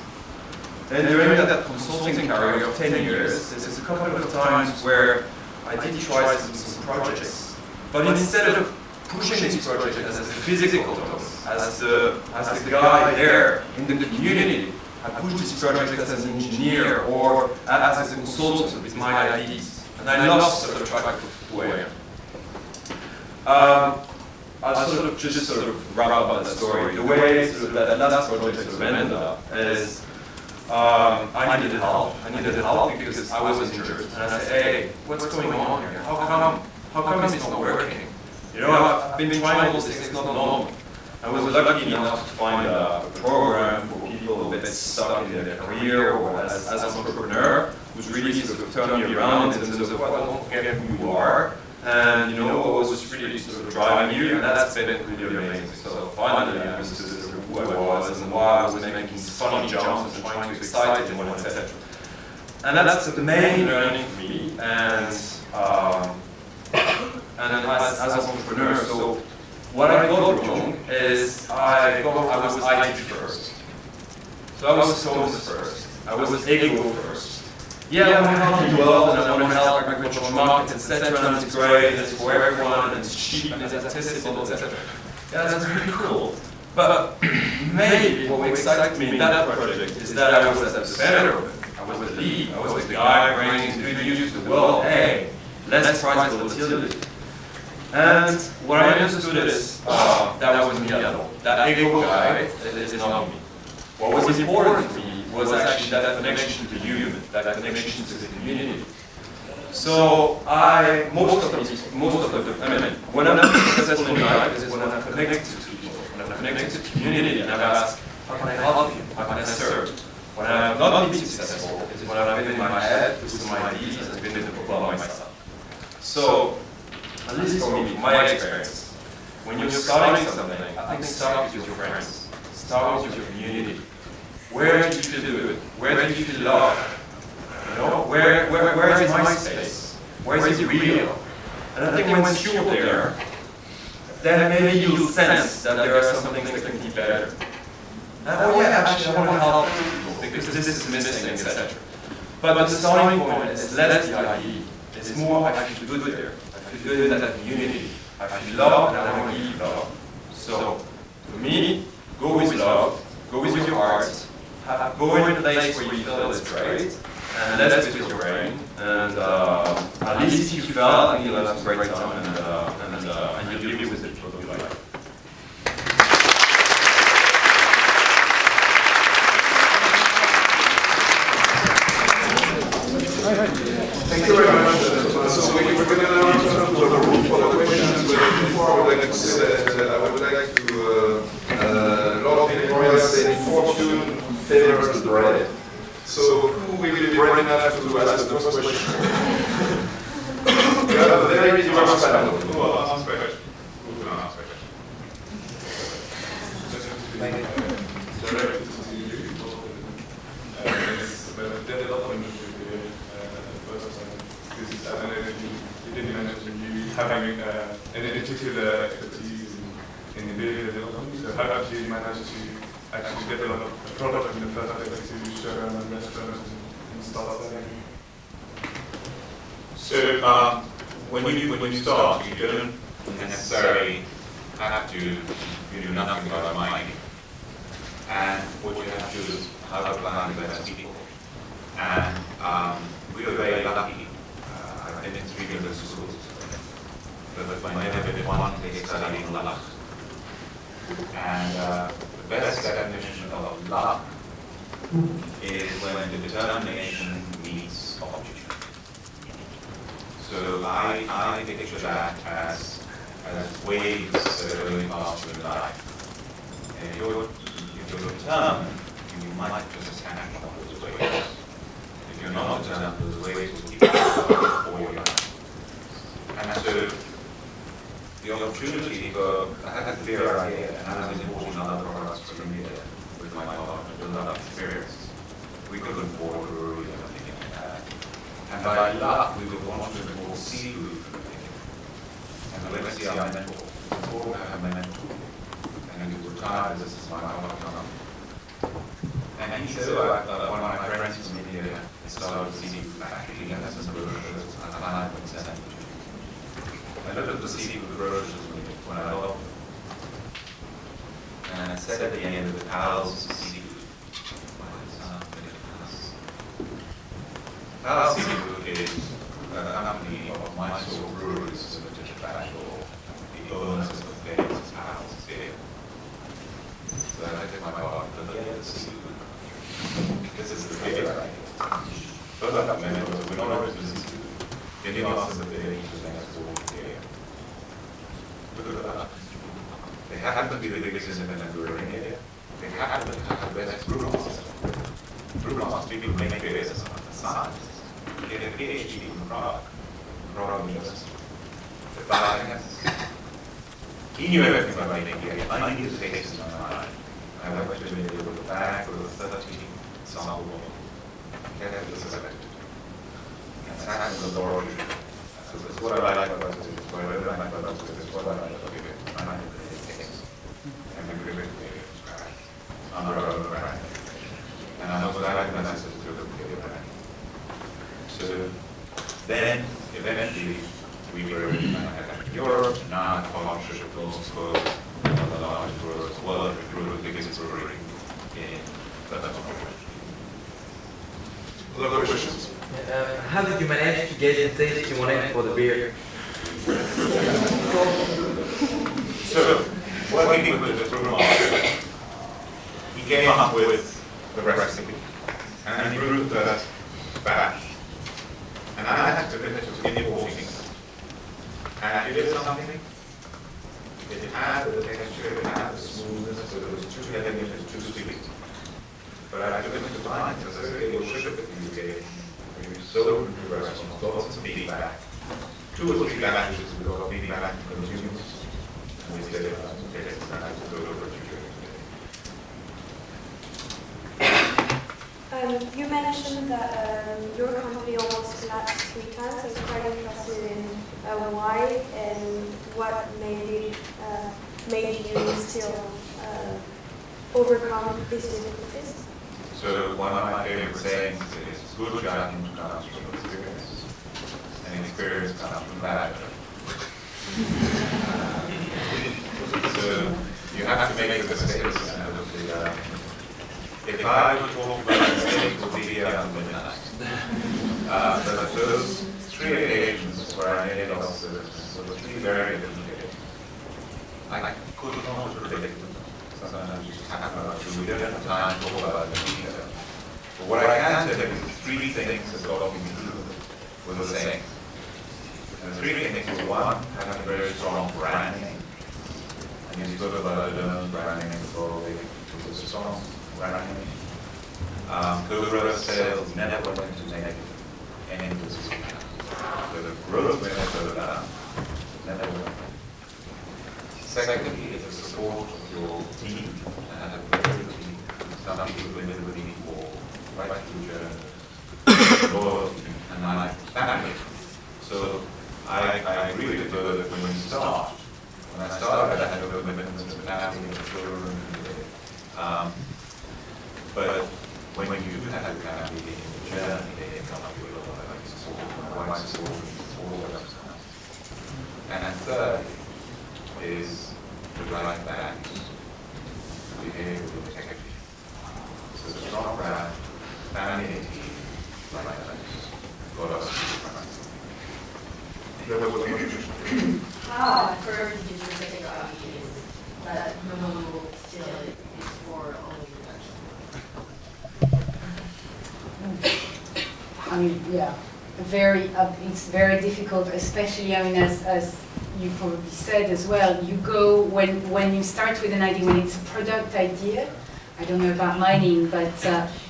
And during that consulting career of 10 years, there's a couple of times where I did try some projects. But instead of pushing this project as a physical task, as the guy there in the community, I pushed this project as an engineer or as a consultant with my ideas. And I lost sort of track of who I am. I'll sort of just sort of wrap up that story. The way sort of that last project sort of ended up is I needed help. I needed help because I was injured. And I said, hey, what's going on here? How come it's not working? You know, I've been trying all these things, it's not normal. I was lucky enough to find a program for people a bit stuck in their career or as an entrepreneur who's really sort of turned me around in terms of, well, don't forget who you are. And you know, what was really sort of driving you, and that's been really amazing. So finally I understood sort of who I was and why I was making these funny jumps and trying to excite everyone, etc. And that's the main learning for me, and as an entrepreneur, so what I got wrong is I was IT first. So I was Thomas first. I was ego first. Yeah, I want to help the world and I want to help agricultural markets, etc. And it's great, and it's for everyone, and it's cheap, and it's accessible, etc. Yeah, that's really cool. But maybe what excited me in that project is that I was at the center of it. I was the lead. I was the guy bringing good news to the world. Hey, less price volatility. And what I understood is that wasn't me at all. That ego guy is not me. What was important for me was actually that connection to the human, that connection to the community. So most of the, when I'm successful in life is when I'm connected to people, when I'm connected to the community, and I've asked, how can I help you? How can I serve? When I've not been successful, it's when I've been in my head with some ideas and been in the problem myself. So, at least for me, my experience, when you're starting something, I think start with your friends, start with your community. Where do you feel good? Where do you feel love? You know, where is my space? Where is it real? And I think once you're there, then maybe you'll sense that there are some things that can be better. And, oh yeah, actually I want to help people because this is missing, etc. But the starting point is less the idea. It's more I feel good there. I feel good in that community. I feel love and I want to give love. So, for me, go with love, go with your heart, go in a place where you feel it's great, and less with your brain. And at least if you fail, I think you'll have a great time, and you'll live with it for your life. Thank you very much. So we're going to now turn to the room for the questions, but before I would like to say that I would like to Lord Victoria said fortune favors the brave. So who will be brave enough to ask the first question? We have a very diverse panel. Who will ask a question? Who will ask a having an particular expertise in video development. So how do you manage to actually develop a product in the first place to show around the restaurants and stuff like that? So when you start, you don't necessarily have to do nothing about mic. And what you have to do is how to find the best people. And we were very lucky. I've been in 3 different schools. But I never did one case study in luck. And the best definition of luck is when determination meets opportunity. So I picture that as waves that are going past you in life. And if you're determined, you might just catch one of those waves. If you're not determined, those waves will keep going all your life. And so the opportunity for, I had a clear idea, and I was importing other products from India with my partner to build up experience. We couldn't afford brewery or anything like that. And by luck, we were wanting to import seafood from India. And I went to see our mentor. Before I had my mentor, and he was retired, this is my partner. And he said, one of my friends from India started a seafood factory, and that's some brochures, and I went to send them to you. I looked at the seafood brochures when I got them. And I said at the end of the Pals Seafood. Pals Seafood is a company of Mysore breweries in the Battle. The owners of the famous Pals beer. So I took my partner to look at the seafood. This is the beer I like. First I remember we're not always the seafood. Then you ask them the beer, each of them has to beer. Look at that. They happen to be the biggest independent brewery in India. They happen to have the best brewmasters. Brewmasters, people who make beers as scientists. They get a PhD from Prague. Prague University. The biochemist. He knew everything about making beer. I knew the taste in my mind. I went to India with a bag with a 30 sample bottle. Carefully selected. And sat in the laboratory. So this is what I like about this. What I really like about this is what I like about it. I like the taste. And we really made it from scratch. Under our own brand. And I know what I like the message to the brand. So then, eventually, we were in Europe, now in partnership with also one of the largest brewers, world brewer, the biggest brewery in the country. Other questions? How did you manage to get the taste you wanted for the beer? So, working with the brewmaster, he came up with the recipe, and he brewed that batch. And I had to limit it to importing. And it did something. It had the texture, it had the smoothness, so it was too heavy, it was too sweet. But I took it to mine because I said, okay, we'll ship it to the UK. We sold it to restaurants, got some feedback. 2 or 3 batches, we got feedback from consumers. And we said, okay, it's time to go over to You mentioned that your company almost collapsed 3 times. I was quite interested in why and what made you still overcome these difficulties. So one of my favorite sayings is, good judgment comes from experience, and experience comes from bad judgment. So you have to make the mistakes, and If I were to talk about mistakes, it would be here until midnight. But those three occasions where I nearly lost the business were three very different occasions. I could not predict them. Sometimes you just happen to, we don't have time to talk about them in detail. But what I can tell you is three things that got me through were the same. And the three things were, one, having a very strong branding. And you spoke about the branding before, it was a strong branding. Cobra sales never went into negative any business. So the growth may have slowed down, never went. Secondly, is the support of your team and have a very good team. Some people have been with me for right through journey, loyalty, and my family. So I agree with you that when you start, when I started, I had no commitments to family and children. But when you do have a family in the journey, they come up with a lot of support, my wife's support, all of those. And third is the right values, behavior with integrity. So strong brand, family and team, right values, got us to the front. How on earth did you take out that no still is for only production? I mean, yeah, it's very difficult, especially, I mean, as you probably said as well, you go, when you start with an idea, when it's a product idea, I don't know about mining, but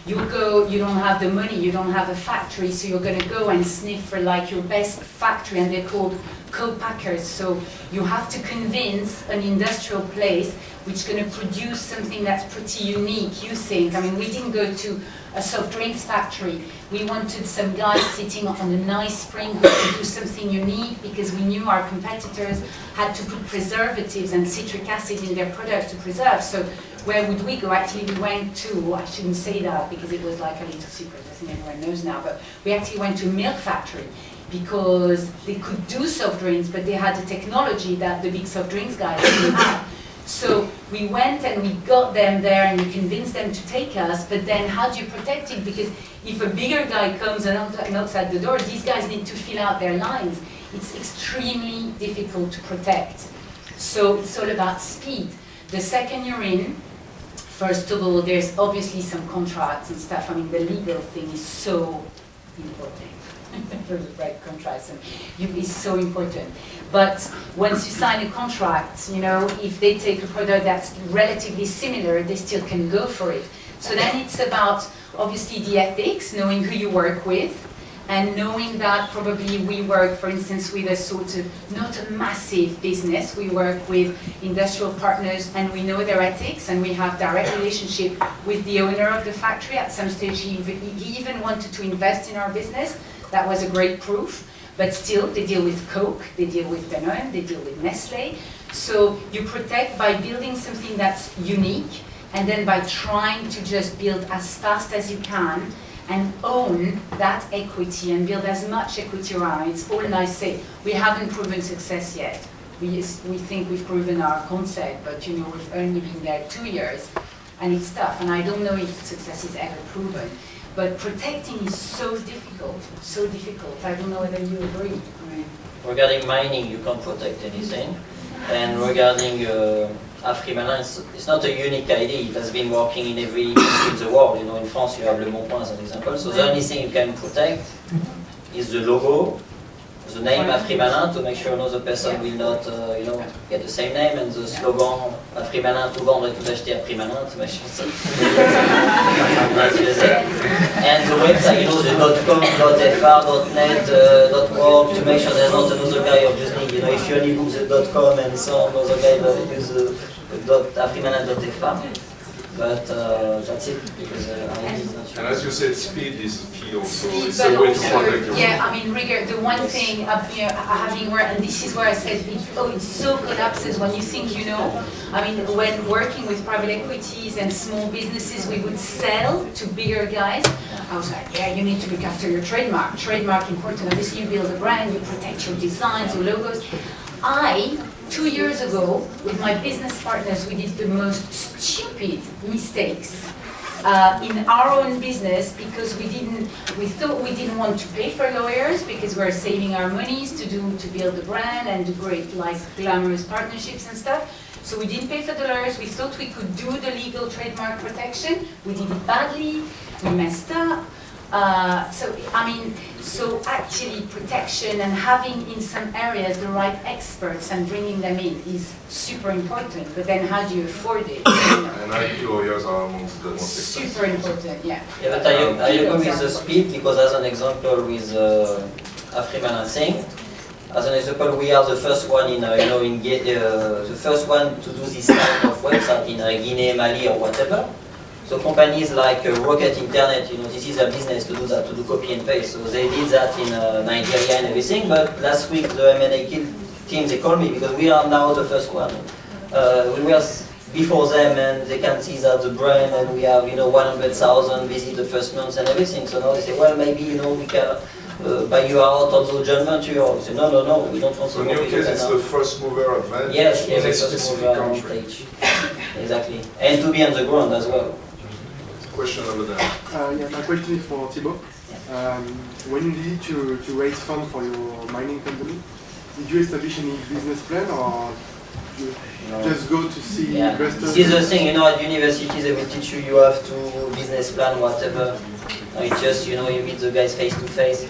you go, you don't have the money, you don't have a factory, so you're going to go and sniff for like your best factory, and they're called co-packers. So you have to convince an industrial place which is going to produce something that's pretty unique, you think. I mean, we didn't go to a soft drinks factory. We wanted some guys sitting on a nice spring who could do something unique, because we knew our competitors had to put preservatives and citric acid in their products to preserve. So where would we go? Actually, we went to, I shouldn't say that because it was like a little secret, I think everyone knows now, but we actually went to a milk factory because they could do soft drinks, but they had the technology that the big soft drinks guys didn't have. So we went and we got them there and we convinced them to take us, but then how do you protect it? Because if a bigger guy comes and knocks at the door, these guys need to fill out their lines. It's extremely difficult to protect. So it's all about speed. The second you're in, first of all, there's obviously some contracts and stuff. I mean, the legal thing is so important. For the right contracts, and is so important. But once you sign a contract, you know, if they take a product that's relatively similar, they still can go for it. So then it's about, obviously, the ethics, knowing who you work with, and knowing that probably we work, for instance, with a sort of, not a massive business, we work with industrial partners and we know their ethics, and we have direct relationship with the owner of the factory. At some stage he even wanted to invest in our business. That was a great proof, but still they deal with Coke, they deal with Danone, they deal with Nestle. So you protect by building something that's unique, and then by trying to just build as fast as you can and own that equity and build as much equity around it. It's all nice say. We haven't proven success yet. We think we've proven our concept, but you know, we've only been there 2 years, and it's tough, and I don't know if success is ever proven. But protecting is so difficult, so difficult. I don't know whether you agree. Regarding mining, you can't protect anything. And regarding Afrimalin, it's not a unique idea. It has been working in every country in the world. You know, in France, you have Le Bon Point as an example. So the only thing you can protect is the logo, the name Afrimalin, to make sure another person will not, you know, get the same name, and the slogan Afrimalin, tout vendre et tout acheter Afrimalin, to make sure that. And the website, you know, the .com, .fr, .net, .org, to make sure there's not another guy obviously, you know, if you only book the .com and so on, another guy will use the Afrimalin.fr. But that's it, because and as you said, speed is key also. Speed, it's but a way also, to protect your yeah, I mean, the one thing, you know, having worked, and this is where I said, it so collapses when you think, you know, I mean, when working with private equities and small businesses, we would sell to bigger guys. I was like, yeah, you need to look after your trademark. Trademark important. Obviously, you build a brand, you protect your designs, your logos. 2 years ago, with my business partners, we did the most stupid mistakes in our own business, because we thought we didn't want to pay for lawyers because we're saving our monies to build the brand and do great, like, glamorous partnerships and stuff. So we didn't pay for the lawyers. We thought we could do the legal trademark protection. We did it badly. We messed up. So actually protection and having in some areas the right experts and bringing them in is super important, but then how do you afford it? And IP lawyers are amongst the most expensive. Super important, yeah. Yeah, but I agree with the speed, because as an example with Afriman saying, as an example, we are the first one in, the first one to do this type of website in Guinea, Mali, or whatever. So companies like Rocket Internet, this is a business to do that, to do copy and paste. So they did that in Nigeria and everything. But last week the M&A team, they called me because we are now the first one. We were before them, and they can see that the brand, and we have 100,000 visits the first month and everything. So now they say, well, maybe we can buy you out on the joint venture. We say, no, we don't want to. So in your case, it's the first mover advantage. Yes, in a first specific mover country. advantage. Exactly, and to be on the ground as well. Question over there. Yeah, my question is for Thibaut. When you needed to raise funds for your mining company, did you establish any business plan, or you just go to see investors? This is the thing, at universities they will teach you, you have to business plan, whatever. It's just, you meet the guys face to face.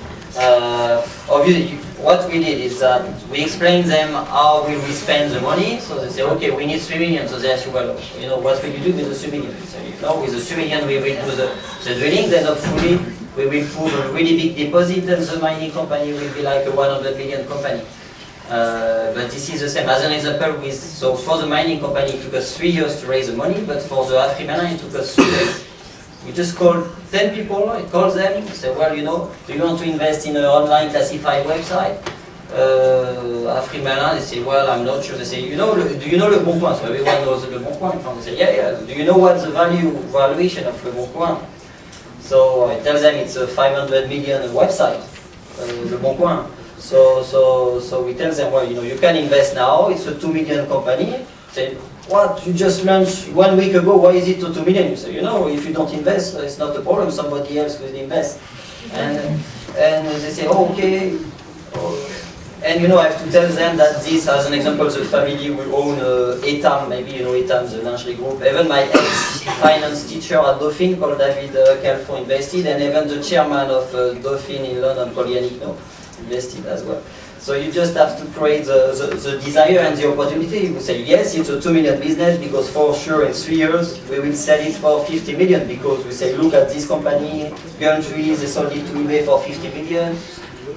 Obviously, what we did is that we explained them how will we spend the money. So they say, okay, we need 3 million. So they ask you, well, what will you do with the 3 million? So, with the 3 million we will do the drilling, then hopefully we will put a really big deposit, and the mining company will be like a 100 million company. But this is the same. As an example, so for the mining company it took us 3 years to raise the money, but for the Afriman it took us 3 days. We just called 10 people, it calls them, say, well, do you want to invest in an online classified website? Afriman, they say, well, I'm not sure. They say, do you know Le Bon Coin? So everyone knows Le Bon Coin. They say, yeah. Do you know what's the valuation of Le Bon Coin? So I tell them it's a 500 million website, Le Bon Coin. So we tell them, well, you can invest now, it's a 2 million company. Say, what, you just launched 1 week ago, why is it to 2 million? You say, if you don't invest, it's not a problem, somebody else will invest. And they say, oh, okay. And I have to tell them that this, as an example, the family will own Etam, maybe Etam, the lingerie group. Even my ex-finance teacher at Dauphine, called David Calfon, invested, and even the chairman of Dauphine in London, called Yannick, invested as well. So you just have to create the desire and the opportunity. You say, yes, it's a 2 million business, because for sure in 3 years we will sell it for 50 million, because we say, look at this company, Gumtree, they sold it to eBay for 50 million.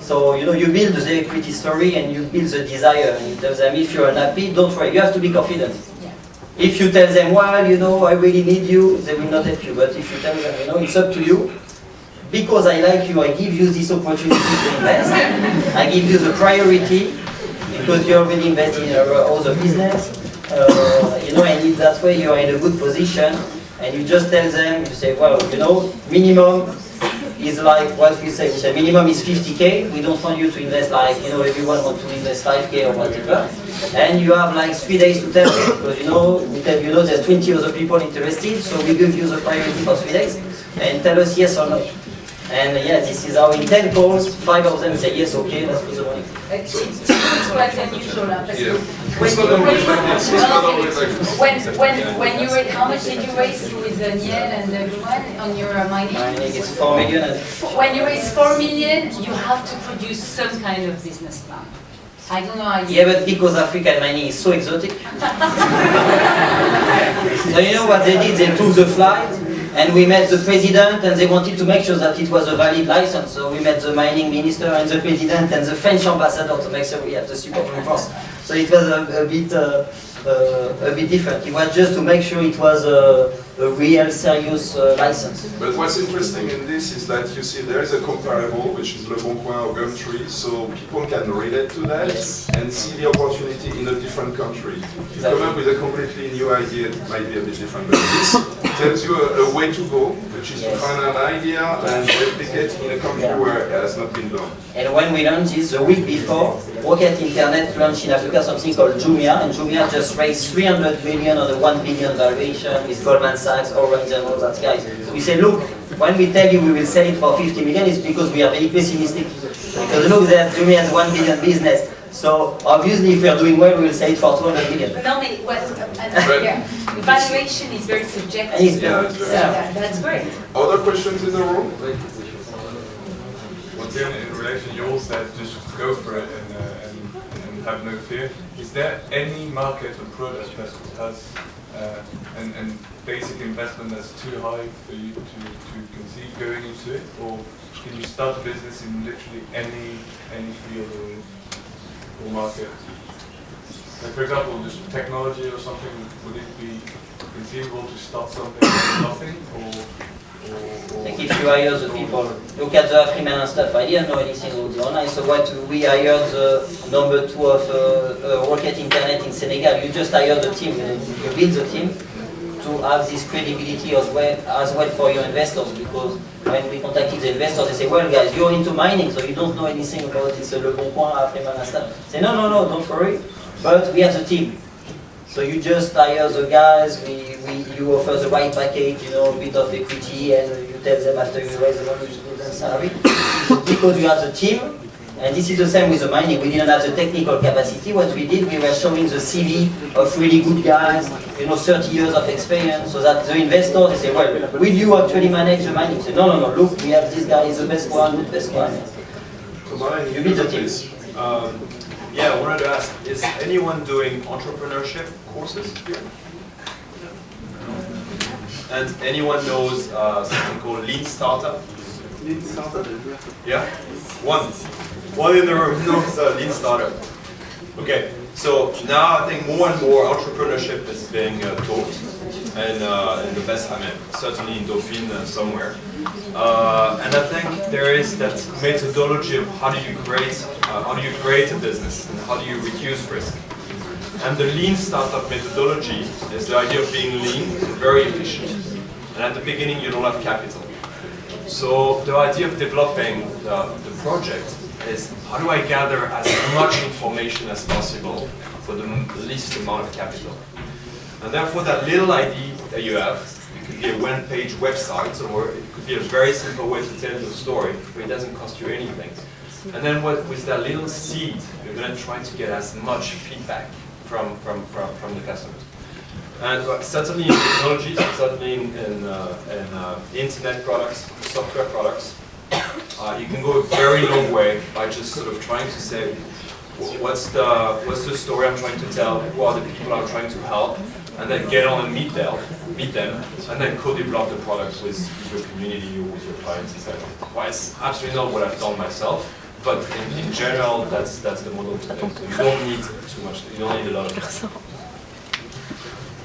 So, you build the equity story and you build the desire, and you tell them, if you're unhappy, don't worry, you have to be confident. Yeah. If you tell them, well, I really need you, they will not help you. But if you tell them, it's up to you, because I like you, I give you this opportunity to invest, I give you the priority, because you already invest in other business, and in that way you are in a good position, and you just tell them, you say, well, minimum is like what we say minimum is 50K, we don't want you to invest like, everyone wants to invest 5K or whatever, and you have like 3 days to tell them, because we tell there's 20 other people interested, so we give you the priority for 3 days, and tell us yes or no. And this is how in 10 calls, 5 of them say yes, okay, let's put the money. It's quite unusual, when you raise, how much did you raise with Niel and everyone on your mining? Mining is 4 million. When you raise 4 million, you have to produce some kind of business plan. I don't know how you... Yeah, but because African mining is so exotic. So you know what they did? They took the flight, and we met the president, and they wanted to make sure that it was a valid license. So we met the mining minister and the president and the French ambassador to make sure we have the support from France. So it was a bit different. It was just to make sure it was a real serious license. But what's interesting in this is that you see there is a comparable, which is Le Bon Coin or Gumtree, so people can relate to that and see the opportunity in a different country. You come up with a completely new idea, it might be a bit different, but this tells you a way to go, which is to find an idea and replicate in a country where it has not been done. And when we launched this, the week before, Rocket Internet launched in Africa something called Jumia, and Jumia just raised 300 million on a 1 billion valuation with Goldman Sachs, Orange, and all that guys. We say, look, when we tell you we will sell it for 50 million, it's because we are very pessimistic. Because look, Jumia has 1 billion business. So obviously, if we are doing well, we will sell it for 200 million. No, valuation is very subjective. That's great. Other questions in the room? Once again, in relation, you all said just go for it and have no fear. Is there any market or product that has and basic investment that's too high for you to conceive going into it, or can you start a business in literally any field or market? Like for example, just technology or something. Would it be conceivable to start something with nothing, or like if you hire the people, look at the Freeman and stuff, I didn't know anything about the online, so what we hired the number 2 of Rocket Internet in Senegal. You just hire the team, you build the team to have this credibility as well for your investors, because when we contacted the investors, they say, well guys, you're into mining, so you don't know anything about this Le Bon Coin, Freeman and stuff. Say, no, don't worry, but we have the team. So you just hire the guys, you offer the right package, a bit of equity, and you tell them after you raise the money, you give them salary. Because you have the team, and this is the same with the mining. We didn't have the technical capacity. What we did, we were showing the CV of really good guys, 30 years of experience, so that the investors, they say, well, will you actually manage the mining? Say, no, look, we have this guy, he's the best one, the best one. You build the team. Yeah, I wanted to ask, is anyone doing entrepreneurship courses here? And anyone knows something called Lean Startup? Lean Startup? Yeah? One in the room knows Lean Startup. Okay, so now I think more and more entrepreneurship is being taught, and in the best, certainly in Dauphine somewhere. And I think there is that methodology of how do you create a business and how do you reduce risk. And the lean startup methodology is the idea of being lean and very efficient. And at the beginning you don't have capital. So the idea of developing the project is how do I gather as much information as possible for the least amount of capital. And therefore that little idea that you have, it could be a one-page website, or it could be a very simple way to tell your story, but it doesn't cost you anything. And then with that little seed, you're going to try to get as much feedback from the customers. And certainly in technology, certainly in internet products, software products, you can go a very long way by just sort of trying to say, what's the story I'm trying to tell, who are the people I'm trying to help, and then get on and meet them, and then co-develop the product with your community or with your clients, etc. Well, it's absolutely not what I've done myself, but in general, that's the model today. So you don't need too much, you don't need a lot of.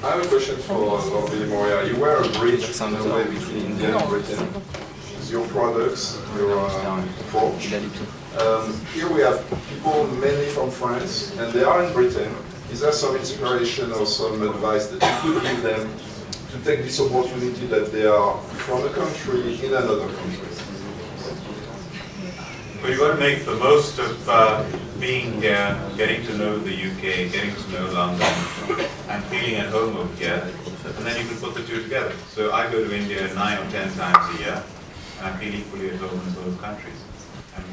I have a question for Moria. You were a bridge in a way between India and Britain. Your products, your approach. Here we have people mainly from France, and they are in Britain. Is there some inspiration or some advice that you could give them to take this opportunity that they are from a country in another country? Well, you've got to make the most of being there, getting to know the UK, getting to know London, and feeling at home over here, and then you can put the two together. So I go to India 9 or 10 times a year, and I feel equally at home in both countries.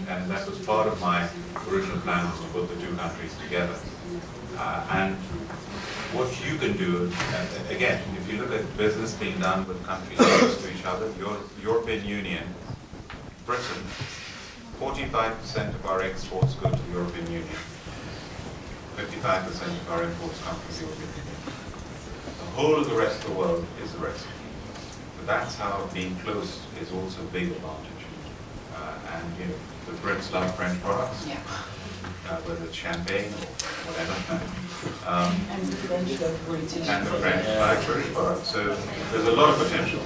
And that was part of my original plan, was to put the two countries together. And what you can do, again, if you look at business being done with countries close to each other, your European Union, Britain, 45% of our exports go to the European Union. 55% of our imports come from the European Union. The whole of the rest of the world is the rest. So that's how being close is also a big advantage. And the Brits love French products, whether it's champagne or whatever. And the French like British products. So there's a lot of potential.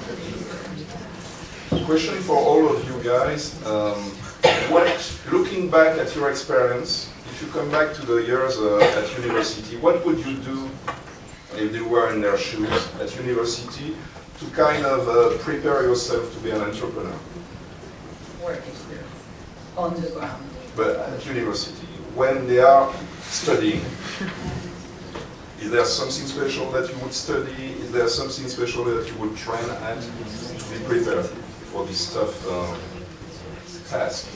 Question for all of you guys. Looking back at your experience, if you come back to the years at university, what would you do if you were in their shoes at university to kind of prepare yourself to be an entrepreneur? Work experience on the ground. But at university, when they are studying? Is there something special that you would study? Is there something special that you would train at to be prepared for this tough task?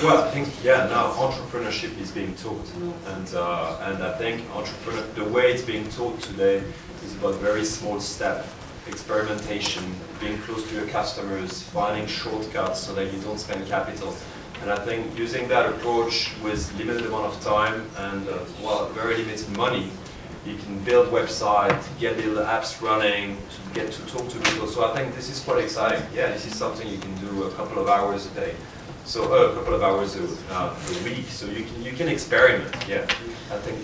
Well, I think, yeah, now entrepreneurship is being taught, and I think the way it's being taught today is about very small step, experimentation, being close to your customers, finding shortcuts so that you don't spend capital. And I think using that approach with limited amount of time and well, very limited money, you can build websites, get little apps running, to get to talk to people. So I think this is quite exciting. Yeah, this is something you can do a couple of hours a day. So a couple of hours a week. So you can experiment. Yeah, I think.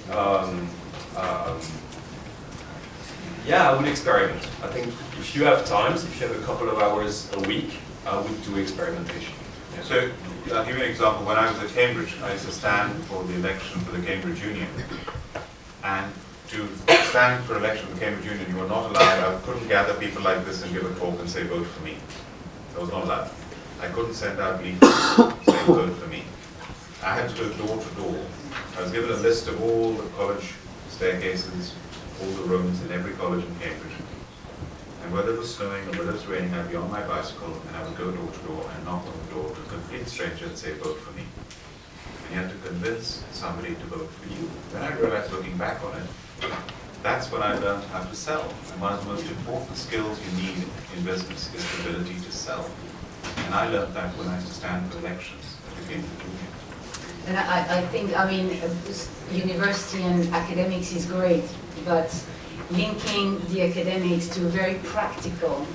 Yeah, I would experiment. I think if you have times, if you have a couple of hours a week, I would do experimentation. Yeah. So I'll give you an example. When I was at Cambridge, I used to stand for the election for the Cambridge Union. And to stand for election for the Cambridge Union, you were not allowed. I couldn't gather people like this and give a talk and say, vote for me. I was not allowed. I couldn't send out leaflets saying, vote for me. I had to go door to door. I was given a list of all the college staircases, all the rooms in every college in Cambridge. And whether it was snowing or whether it was raining, I'd be on my bicycle and I would go door to door and knock on the door to a complete stranger and say, vote for me. And you have to convince somebody to vote for you. Then I realized, looking back on it, that's when I learned how to sell. And one of the most important skills you need in business is the ability to sell. And I learned that when I used to stand for elections at the Cambridge Union. And I think, I mean, university and academics is great, but linking the academics to a very practical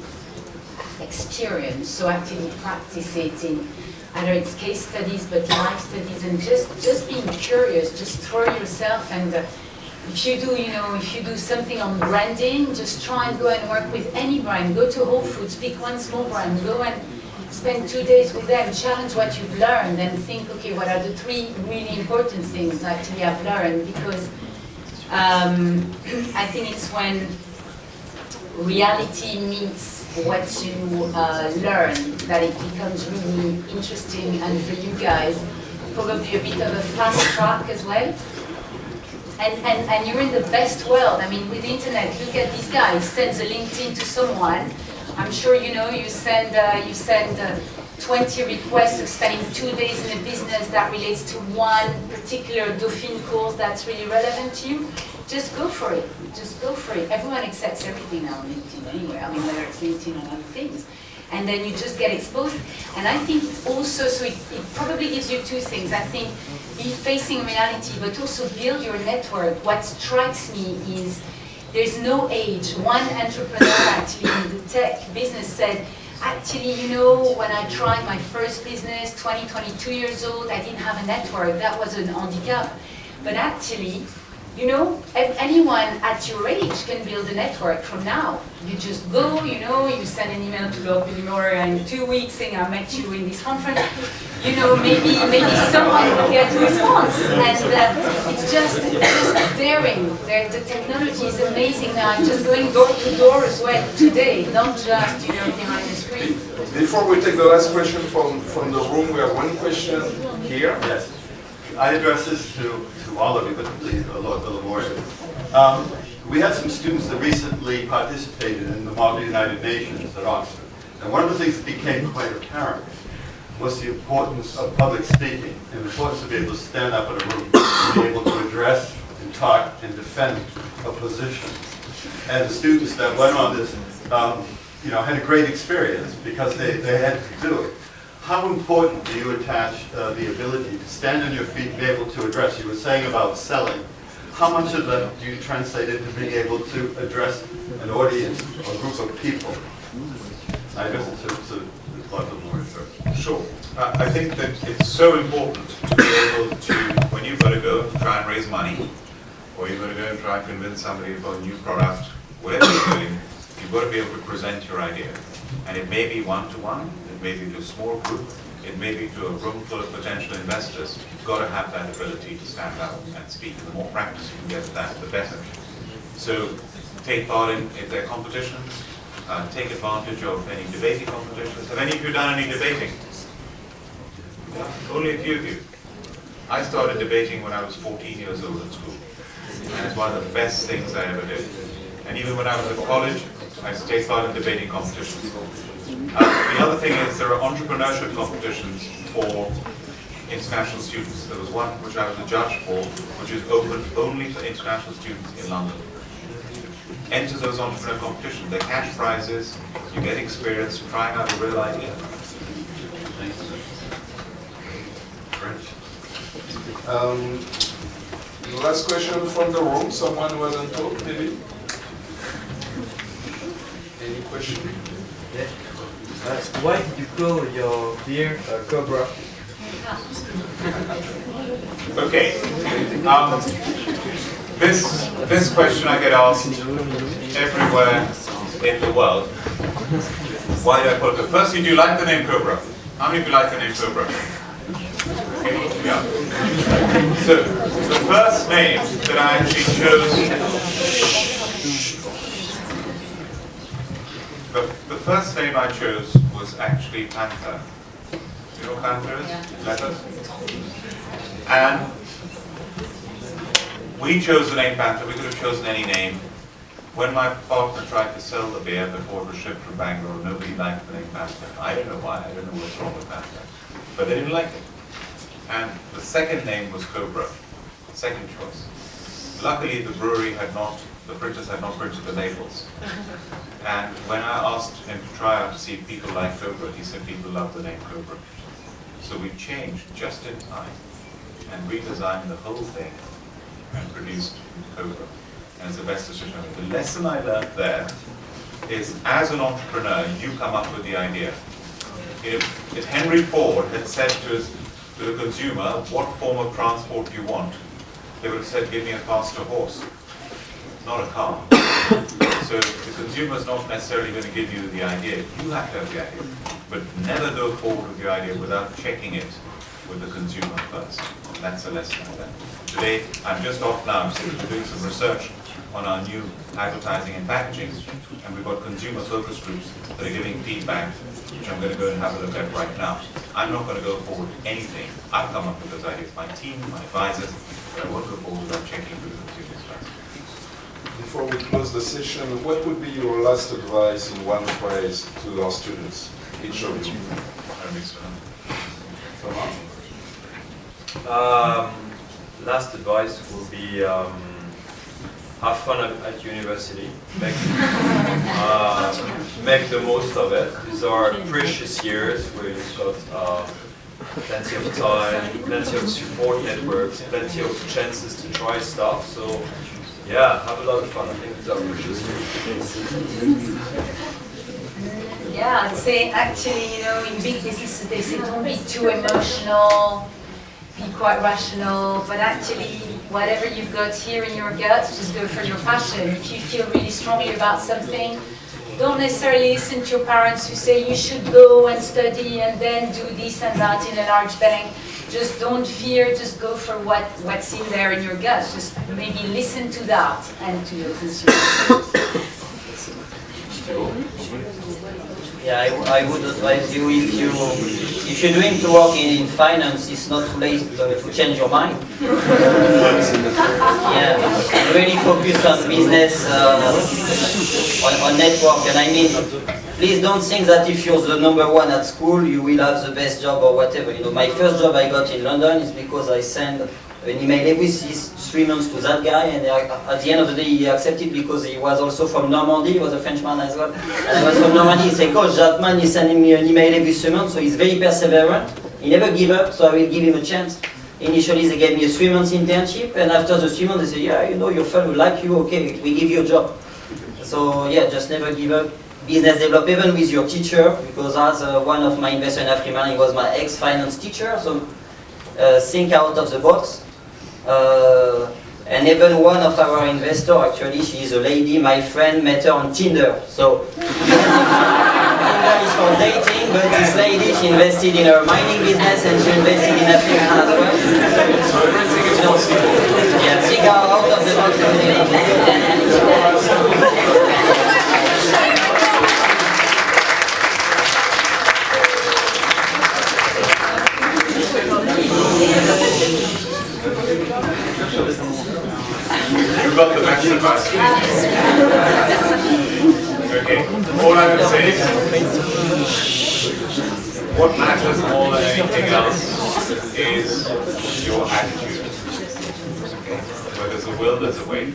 experience, so actually practice it in, either it's case studies, but life studies, and just being curious, just throw yourself, and if you do, if you do something on branding, just try and go and work with any brand, go to Whole Foods, pick one small brand, go and spend 2 days with them, challenge what you've learned, and think, okay, what are the 3 really important things actually I've learned, because I think it's when reality meets what you learn that it becomes really interesting, and for you guys, probably a bit of a fast track as well. And you're in the best world. I mean, with the internet, look at these guys, send a LinkedIn to someone. I'm sure you know you send 20 requests of spending 2 days in a business that relates to one particular Dauphine course that's really relevant to you. Just go for it. Just go for it. Everyone accepts everything now on LinkedIn anyway. I mean, whether it's LinkedIn or other things. And then you just get exposed. And I think also, so it probably gives you 2 things. I think be facing reality, but also build your network. What strikes me is there's no age. One entrepreneur actually in the tech business said, actually, when I tried my first business, 22 years old, I didn't have a network. That was an handicap. But actually, anyone at your age can build a network from now. You just go, you send an email to Langlois-Meurinne in 2 weeks saying, I met you in this conference. Maybe someone will get a response. And it's just daring. The technology is amazing now. I'm just going door to door as well today, not just, behind the screen. Before we take the last question from the room, we have one question here. Yes. I address this to all of you, but please a little more. We had some students that recently participated in the Model United Nations at Oxford. And one of the things that became quite apparent was the importance of public speaking, and the importance of being able to stand up in a room, to be able to address and talk and defend a position. And the students that went on this, had a great experience because they had to do it. How important do you attach the ability to stand on your feet and be able to address? You were saying about selling. How much of that do you translate into being able to address an audience or a group of people? I guess it's a lot more. Sure. I think that it's so important to be able to, when you've got to go try and raise money, or you've got to go and try and convince somebody about a new product, whatever you're doing, you've got to be able to present your idea. And it may be one-to-one, it may be to a small group, it may be to a room full of potential investors. You've got to have that ability to stand up and speak. The more practice you can get at that, the better. So take part in, if there are competitions, take advantage of any debating competitions. Have any of you done any debating? Only a few of you. I started debating when I was 14 years old at school. And it's one of the best things I ever did. And even when I was at college, I take part in debating competitions. The other thing is there are entrepreneurship competitions for international students. There was one which I was a judge for, which is open only for international students in London. Enter those entrepreneur competitions. They're cash prizes, you get experience trying out a real idea. Last question from the room. Someone who hasn't talked, maybe? Any question? Yeah. Why did you call your beer Cobra? Okay. This question I get asked everywhere in the world. Why do I call it? Firstly, do you like the name Cobra? How many of you like the name Cobra? Okay, yeah. So, the first name that I actually chose, the first name I chose was actually Panther. You know what Panther is? Leopard? And we chose the name Panther. We could have chosen any name. When my partner tried to sell the beer before it was shipped from Bangalore, nobody liked the name Panther. I don't know why. I don't know what's wrong with Panther. But they didn't like it. And the second name was Cobra. Second choice. Luckily, the brewery had not, the printers had not printed the labels. And when I asked him to try out to see if people like Cobra, he said people love the name Cobra. So we changed just in time and redesigned the whole thing and produced Cobra. And it's the best decision ever. The lesson I learned there is, as an entrepreneur, you come up with the idea. If Henry Ford had said to the consumer, what form of transport do you want? They would have said, give me a faster horse, not a car. So the consumer is not necessarily going to give you the idea. You have to have the idea. But never go forward with your idea without checking it with the consumer first. And that's a lesson I learned. Today, I'm just off now. I'm doing some research on our new advertising and packaging. And we've got consumer focus groups that are giving feedback, which I'm going to go and have a look at right now. I'm not going to go forward with anything. I've come up with those ideas. My team, my advisors, but I won't go forward without checking with the consumers first. Before we close the session, what would be your last advice in one phrase to our students, each of you? Last advice will be have fun at university. Make the most of it. These are precious years where you've got plenty of time, plenty of support networks, plenty of chances to try stuff. So yeah, have a lot of fun. I think these are precious years. Yeah, I'd say actually, you know, in big businesses they say don't be too emotional, be quite rational, but actually whatever you've got here in your gut, just go for your passion. If you feel really strongly about something, don't necessarily listen to your parents who say you should go and study and then do this and that in a large bank. Just don't fear, just go for what's in there in your gut. Just maybe listen to that and to your consumers. Yeah, I would advise you, if you're doing to work in finance, it's not too late to change your mind. Yeah, really focus on business, on network. And I mean, please don't think that if you're the #1 at school, you will have the best job or whatever. You know, my first job I got in London is because I sent an email every 3 months to that guy, and at the end of the day he accepted because he was also from Normandy. He was a Frenchman as well, and I was from Normandy. He said, "Coach, that man is sending me an email every 3 months, so he's very perseverant. He never give up, so I will give him a chance." Initially they gave me a 3 months internship, and after the 3 months they said, "Yeah, you know, your friend will like you, okay, we give you a job." So yeah, just never give up. Business develop even with your teacher, because as one of my investors in Africa, he was my ex-finance teacher, so think out of the box. And even one of our investors, actually, she is a lady, my friend, met her on Tinder. So Tinder is for dating, but this lady, she invested in her mining business and she invested in Africa as well. Yeah, think out of the box. say, what matters more than anything else is your attitude. Okay? Where there's a will, there's a way.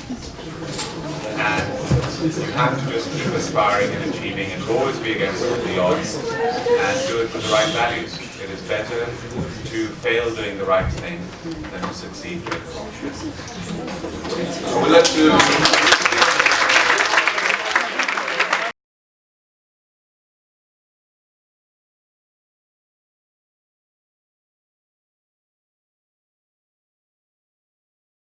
And you have to just keep aspiring and achieving and always be against the odds and do it with the right values. It is better to fail doing the right thing than to succeed doing the wrong thing. I would like to